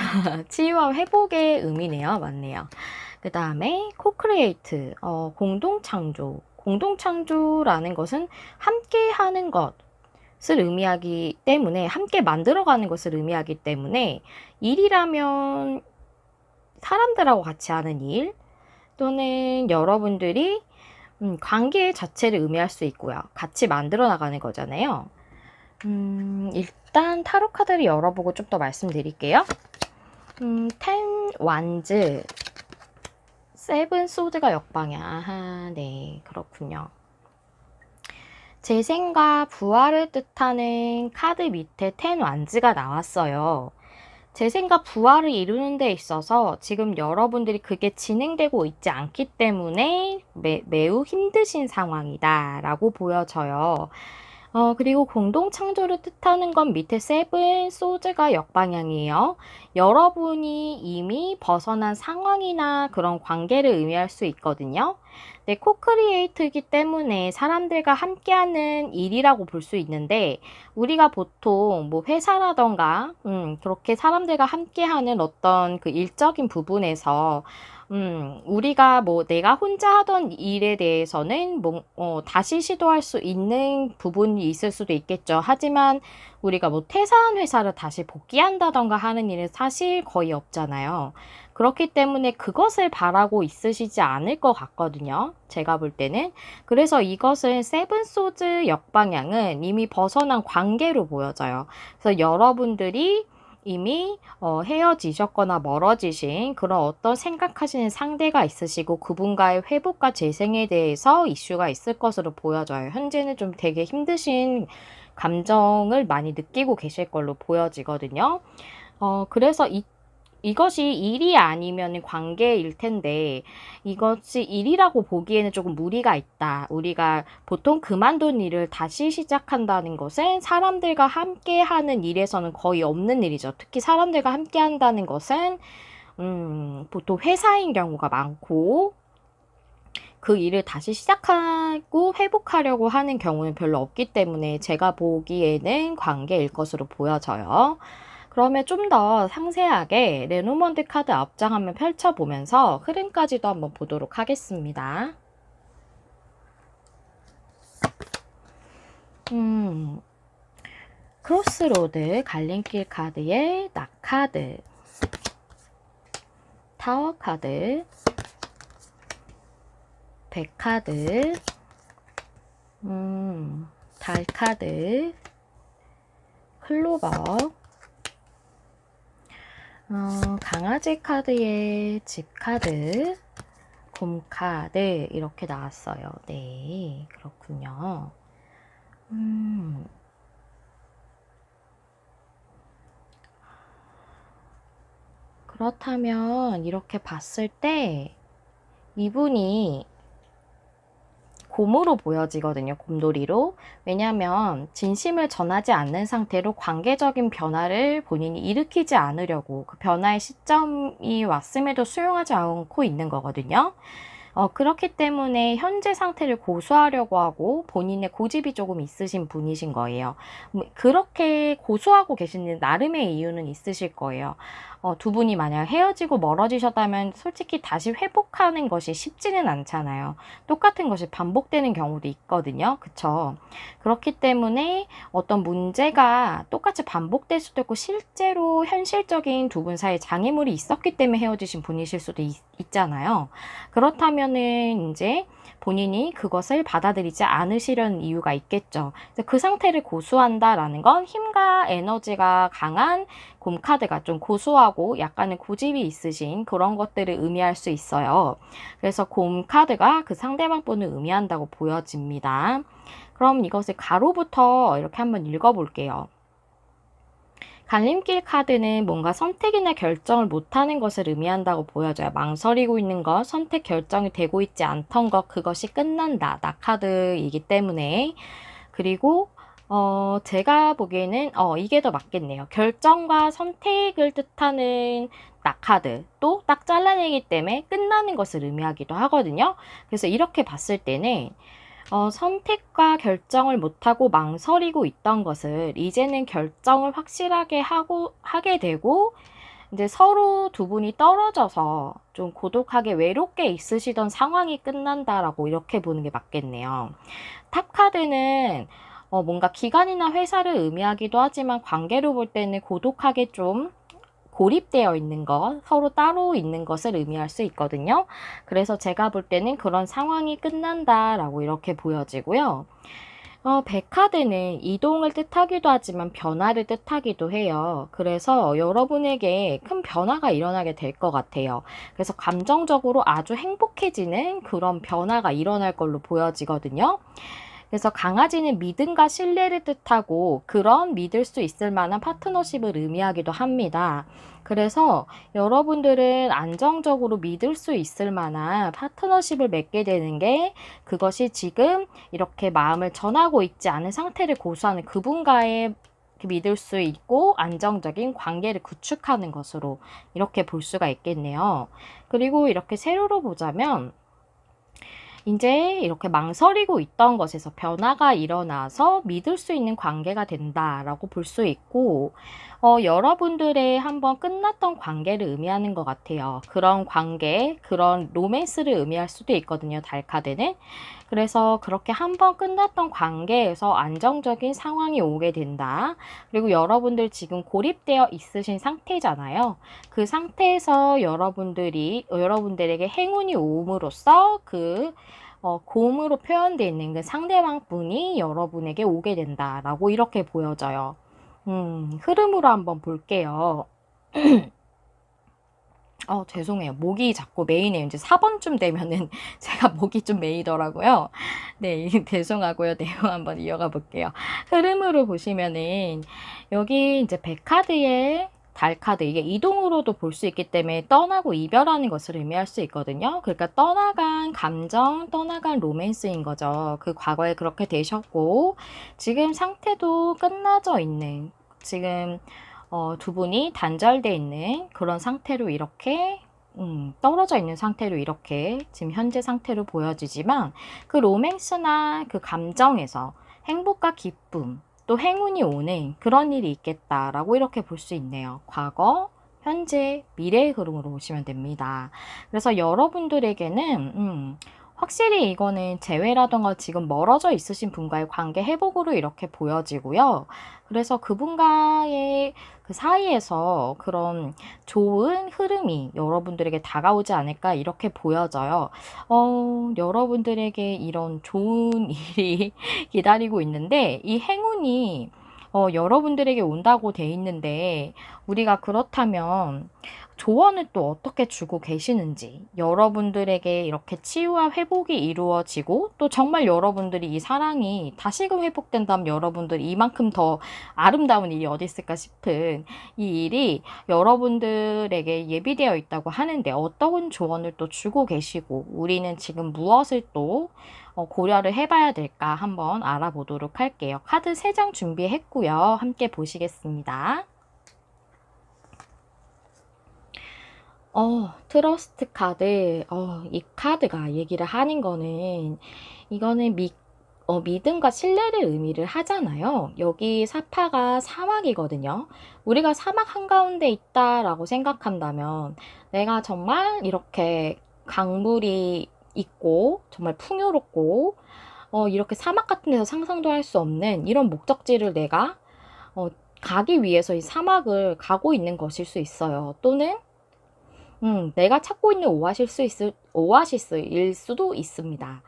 치유와 회복의 의미네요. 맞네요. 그 다음에 코크리에이트, 공동창조. 공동창조라는 것은 함께 하는 것을 의미하기 때문에, 함께 만들어가는 것을 의미하기 때문에, 일이라면 사람들하고 같이 하는 일, 또는 여러분들이 관계 자체를 의미할 수 있고요. 같이 만들어 나가는 거잖아요. 일단 타로 카드를 열어보고 좀 더 말씀드릴게요. 텐 완즈, 세븐 소드가 역방향. 아하, 네, 그렇군요. 재생과 부활을 뜻하는 카드 밑에 텐 완즈가 나왔어요. 재생과 부활을 이루는 데 있어서 지금 여러분들이 그게 진행되고 있지 않기 때문에 매우 힘드신 상황이다 라고 보여져요. 그리고 공동 창조를 뜻하는 건 밑에 세븐 소즈가 역방향이에요. 여러분이 이미 벗어난 상황이나 그런 관계를 의미할 수 있거든요. 네, 코크리에이트이기 때문에 사람들과 함께하는 일이라고 볼 수 있는데 우리가 보통 뭐 회사라던가 그렇게 사람들과 함께하는 어떤 그 일적인 부분에서 우리가 뭐 내가 혼자 하던 일에 대해서는 다시 시도할 수 있는 부분이 있을 수도 있겠죠. 하지만 우리가 뭐 퇴사한 회사를 다시 복귀한다던가 하는 일은 사실 거의 없잖아요. 그렇기 때문에 그것을 바라고 있으시지 않을 것 같거든요. 제가 볼 때는. 그래서 이것은 세븐 소즈 역방향은 이미 벗어난 관계로 보여져요. 그래서 여러분들이 이미 헤어지셨거나 멀어지신 그런 어떤 생각하시는 상대가 있으시고 그분과의 회복과 재생에 대해서 이슈가 있을 것으로 보여져요. 현재는 좀 되게 힘드신 감정을 많이 느끼고 계실 걸로 보여지거든요. 그래서 이것이 일이 아니면 관계일 텐데 이것이 일이라고 보기에는 조금 무리가 있다. 우리가 보통 그만둔 일을 다시 시작한다는 것은 사람들과 함께 하는 일에서는 거의 없는 일이죠. 특히 사람들과 함께 한다는 것은 보통 회사인 경우가 많고 그 일을 다시 시작하고 회복하려고 하는 경우는 별로 없기 때문에 제가 보기에는 관계일 것으로 보여져요. 그러면 좀 더 상세하게 레노먼드 카드 앞장 한번 펼쳐보면서 흐름까지도 한번 보도록 하겠습니다. 크로스로드, 갈림길 카드의 낙카드, 타워 카드, 백카드, 달 카드, 클로버, 강아지 카드의 집 카드, 곰 카드 이렇게 나왔어요. 네, 그렇군요. 그렇다면 이렇게 봤을 때 이분이 곰으로 보여지거든요. 곰돌이로. 왜냐하면 진심을 전하지 않는 상태로 관계적인 변화를 본인이 일으키지 않으려고 그 변화의 시점이 왔음에도 수용하지 않고 있는 거거든요. 그렇기 때문에 현재 상태를 고수하려고 하고 본인의 고집이 조금 있으신 분이신 거예요. 그렇게 고수하고 계시는 나름의 이유는 있으실 거예요. 두 분이 만약 헤어지고 멀어지셨다면 솔직히 다시 회복하는 것이 쉽지는 않잖아요. 똑같은 것이 반복되는 경우도 있거든요. 그쵸? 그렇기 때문에 어떤 문제가 똑같이 반복될 수도 있고 실제로 현실적인 두 분 사이에 장애물이 있었기 때문에 헤어지신 분이실 수도 있잖아요. 그렇다면은 이제 본인이 그것을 받아들이지 않으시려는 이유가 있겠죠. 그 상태를 고수한다라는 건 힘과 에너지가 강한 곰 카드가 좀 고수하고 약간의 고집이 있으신 그런 것들을 의미할 수 있어요. 그래서 곰 카드가 그 상대방 분을 의미한다고 보여집니다. 그럼 이것을 가로부터 이렇게 한번 읽어볼게요. 갈림길 카드는 뭔가 선택이나 결정을 못하는 것을 의미한다고 보여져요. 망설이고 있는 것, 선택 결정이 되고 있지 않던 것, 그것이 끝난다. 낙카드이기 때문에. 그리고 제가 보기에는 이게 더 맞겠네요. 결정과 선택을 뜻하는 낙카드 또 딱 잘라내기 때문에 끝나는 것을 의미하기도 하거든요. 그래서 이렇게 봤을 때는 선택과 결정을 못하고 망설이고 있던 것을 이제는 결정을 확실하게 하게 되고 이제 서로 두 분이 떨어져서 좀 고독하게 외롭게 있으시던 상황이 끝난다라고 이렇게 보는 게 맞겠네요. 탑 카드는 뭔가 기관이나 회사를 의미하기도 하지만 관계로 볼 때는 고독하게 좀 고립되어 있는 것, 서로 따로 있는 것을 의미할 수 있거든요. 그래서 제가 볼 때는 그런 상황이 끝난다라고 이렇게 보여지고요. 백카드는 이동을 뜻하기도 하지만 변화를 뜻하기도 해요. 그래서 여러분에게 큰 변화가 일어나게 될 것 같아요. 그래서 감정적으로 아주 행복해지는 그런 변화가 일어날 걸로 보여지거든요. 그래서 강아지는 믿음과 신뢰를 뜻하고 그런 믿을 수 있을 만한 파트너십을 의미하기도 합니다. 그래서 여러분들은 안정적으로 믿을 수 있을 만한 파트너십을 맺게 되는 게 그것이 지금 이렇게 마음을 전하고 있지 않은 상태를 고수하는 그분과의 믿을 수 있고 안정적인 관계를 구축하는 것으로 이렇게 볼 수가 있겠네요. 그리고 이렇게 세로로 보자면 이제 이렇게 망설이고 있던 것에서 변화가 일어나서 믿을 수 있는 관계가 된다라고 볼 수 있고, 여러분들의 한번 끝났던 관계를 의미하는 것 같아요. 그런 관계, 그런 로맨스를 의미할 수도 있거든요, 달카드는. 그래서 그렇게 한번 끝났던 관계에서 안정적인 상황이 오게 된다. 그리고 여러분들 지금 고립되어 있으신 상태잖아요. 그 상태에서 여러분들에게 행운이 옴으로써 곰으로 표현되어 있는 그 상대방 분이 여러분에게 오게 된다라고 이렇게 보여져요. 흐름으로 한번 볼게요. 죄송해요. 목이 자꾸 메이네요. 이제 4번쯤 되면은 제가 목이 좀 메이더라고요. 네, 죄송하고요. 내용 한번 이어가 볼게요. 흐름으로 보시면은 여기 이제 백카드의 달 카드, 이게 이동으로도 볼 수 있기 때문에 떠나고 이별하는 것을 의미할 수 있거든요. 그러니까 떠나간 감정, 떠나간 로맨스인 거죠. 그 과거에 그렇게 되셨고 지금 상태도 끝나져 있는, 지금 두 분이 단절돼 있는 그런 상태로 이렇게 떨어져 있는 상태로 이렇게 지금 현재 상태로 보여지지만 그 로맨스나 그 감정에서 행복과 기쁨 또 행운이 오는 그런 일이 있겠다라고 이렇게 볼 수 있네요. 과거, 현재, 미래의 흐름으로 보시면 됩니다. 그래서 여러분들에게는 확실히 이거는 재회라던가 지금 멀어져 있으신 분과의 관계 회복으로 이렇게 보여지고요. 그래서 그분과의 그 사이에서 그런 좋은 흐름이 여러분들에게 다가오지 않을까 이렇게 보여져요. 여러분들에게 이런 좋은 일이 기다리고 있는데 이 행운이 여러분들에게 온다고 돼 있는데 우리가 그렇다면 조언을 또 어떻게 주고 계시는지, 여러분들에게 이렇게 치유와 회복이 이루어지고 또 정말 여러분들이 이 사랑이 다시금 회복된다면 여러분들이 이만큼 더 아름다운 일이 어디 있을까 싶은 이 일이 여러분들에게 예비되어 있다고 하는데 어떤 조언을 또 주고 계시고 우리는 지금 무엇을 또 고려를 해봐야 될까 한번 알아보도록 할게요. 카드 3장 준비했고요. 함께 보시겠습니다. 트러스트 카드. 이 카드가 얘기를 하는 거는, 이거는 믿음과 신뢰를 의미를 하잖아요. 여기 사파가 사막이거든요. 우리가 사막 한가운데 있다라고 생각한다면, 내가 정말 이렇게 강물이 있고, 정말 풍요롭고, 이렇게 사막 같은 데서 상상도 할 수 없는 이런 목적지를 내가, 가기 위해서 이 사막을 가고 있는 것일 수 있어요. 또는 내가 찾고 있는 오아시스일 수도 있습니다.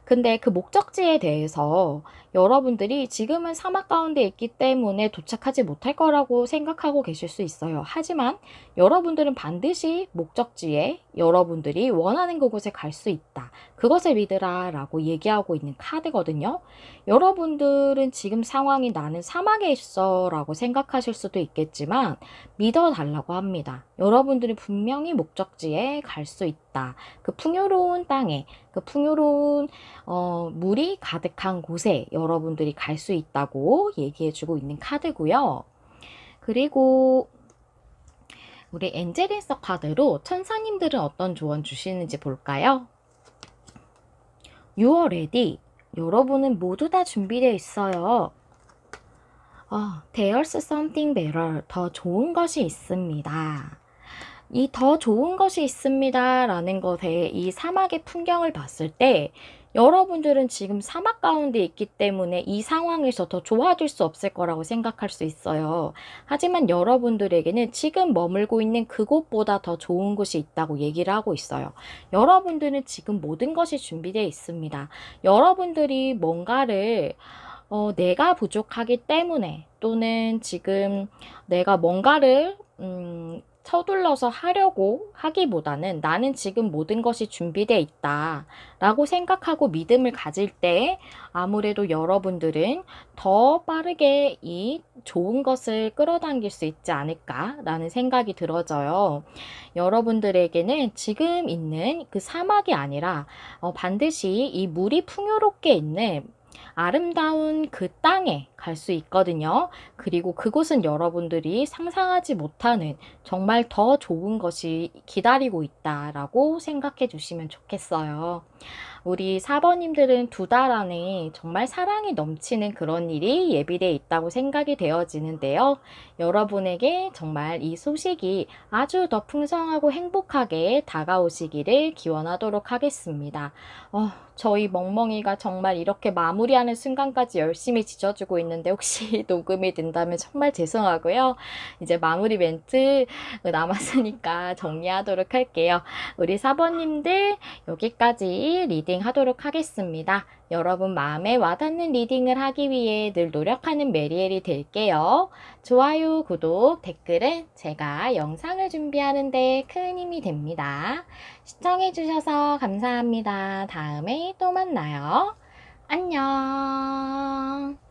근데 그 목적지에 대해서 여러분들이 지금은 사막 가운데 있기 때문에 도착하지 못할 거라고 생각하고 계실 수 있어요. 하지만 여러분들은 반드시 목적지에 여러분들이 원하는 그곳에 갈 수 있다. 그것을 믿으라 라고 얘기하고 있는 카드거든요. 여러분들은 지금 상황이 나는 사막에 있어 라고 생각하실 수도 있겠지만 믿어달라고 합니다. 여러분들은 분명히 목적지에 갈 수 있다. 그 풍요로운 땅에, 그 풍요로운 물이 가득한 곳에 여러분들이 갈 수 있다고 얘기해주고 있는 카드고요. 그리고 우리 엔젤인서 카드로 천사님들은 어떤 조언 주시는지 볼까요? You are ready. 여러분은 모두 다 준비되어 있어요. There's something better. 더 좋은 것이 있습니다. 이 더 좋은 것이 있습니다 라는 것에 이 사막의 풍경을 봤을 때 여러분들은 지금 사막 가운데 있기 때문에 이 상황에서 더 좋아질 수 없을 거라고 생각할 수 있어요. 하지만 여러분들에게는 지금 머물고 있는 그곳보다 더 좋은 곳이 있다고 얘기를 하고 있어요. 여러분들은 지금 모든 것이 준비되어 있습니다. 여러분들이 뭔가를 내가 부족하기 때문에 또는 지금 내가 뭔가를 서둘러서 하려고 하기보다는 나는 지금 모든 것이 준비되어 있다 라고 생각하고 믿음을 가질 때 아무래도 여러분들은 더 빠르게 이 좋은 것을 끌어당길 수 있지 않을까 라는 생각이 들어져요. 여러분들에게는 지금 있는 그 사막이 아니라 반드시 이 물이 풍요롭게 있는 아름다운 그 땅에 갈 수 있거든요. 그리고 그곳은 여러분들이 상상하지 못하는 정말 더 좋은 것이 기다리고 있다라고 생각해 주시면 좋겠어요. 우리 사번님들은 2달 안에 정말 사랑이 넘치는 그런 일이 예비되어 있다고 생각이 되어지는데요. 여러분에게 정말 이 소식이 아주 더 풍성하고 행복하게 다가오시기를 기원하도록 하겠습니다. 저희 멍멍이가 정말 이렇게 마무리하는 순간까지 열심히 지져주고 있는데 혹시 녹음이 된다면 정말 죄송하고요. 이제 마무리 멘트 남았으니까 정리하도록 할게요. 우리 사번님들 여기까지 리딩 하도록 하겠습니다. 여러분 마음에 와닿는 리딩을 하기 위해 늘 노력하는 메리엘이 될게요. 좋아요, 구독, 댓글은 제가 영상을 준비하는 데 큰 힘이 됩니다. 시청해주셔서 감사합니다. 다음에 또 만나요. 안녕.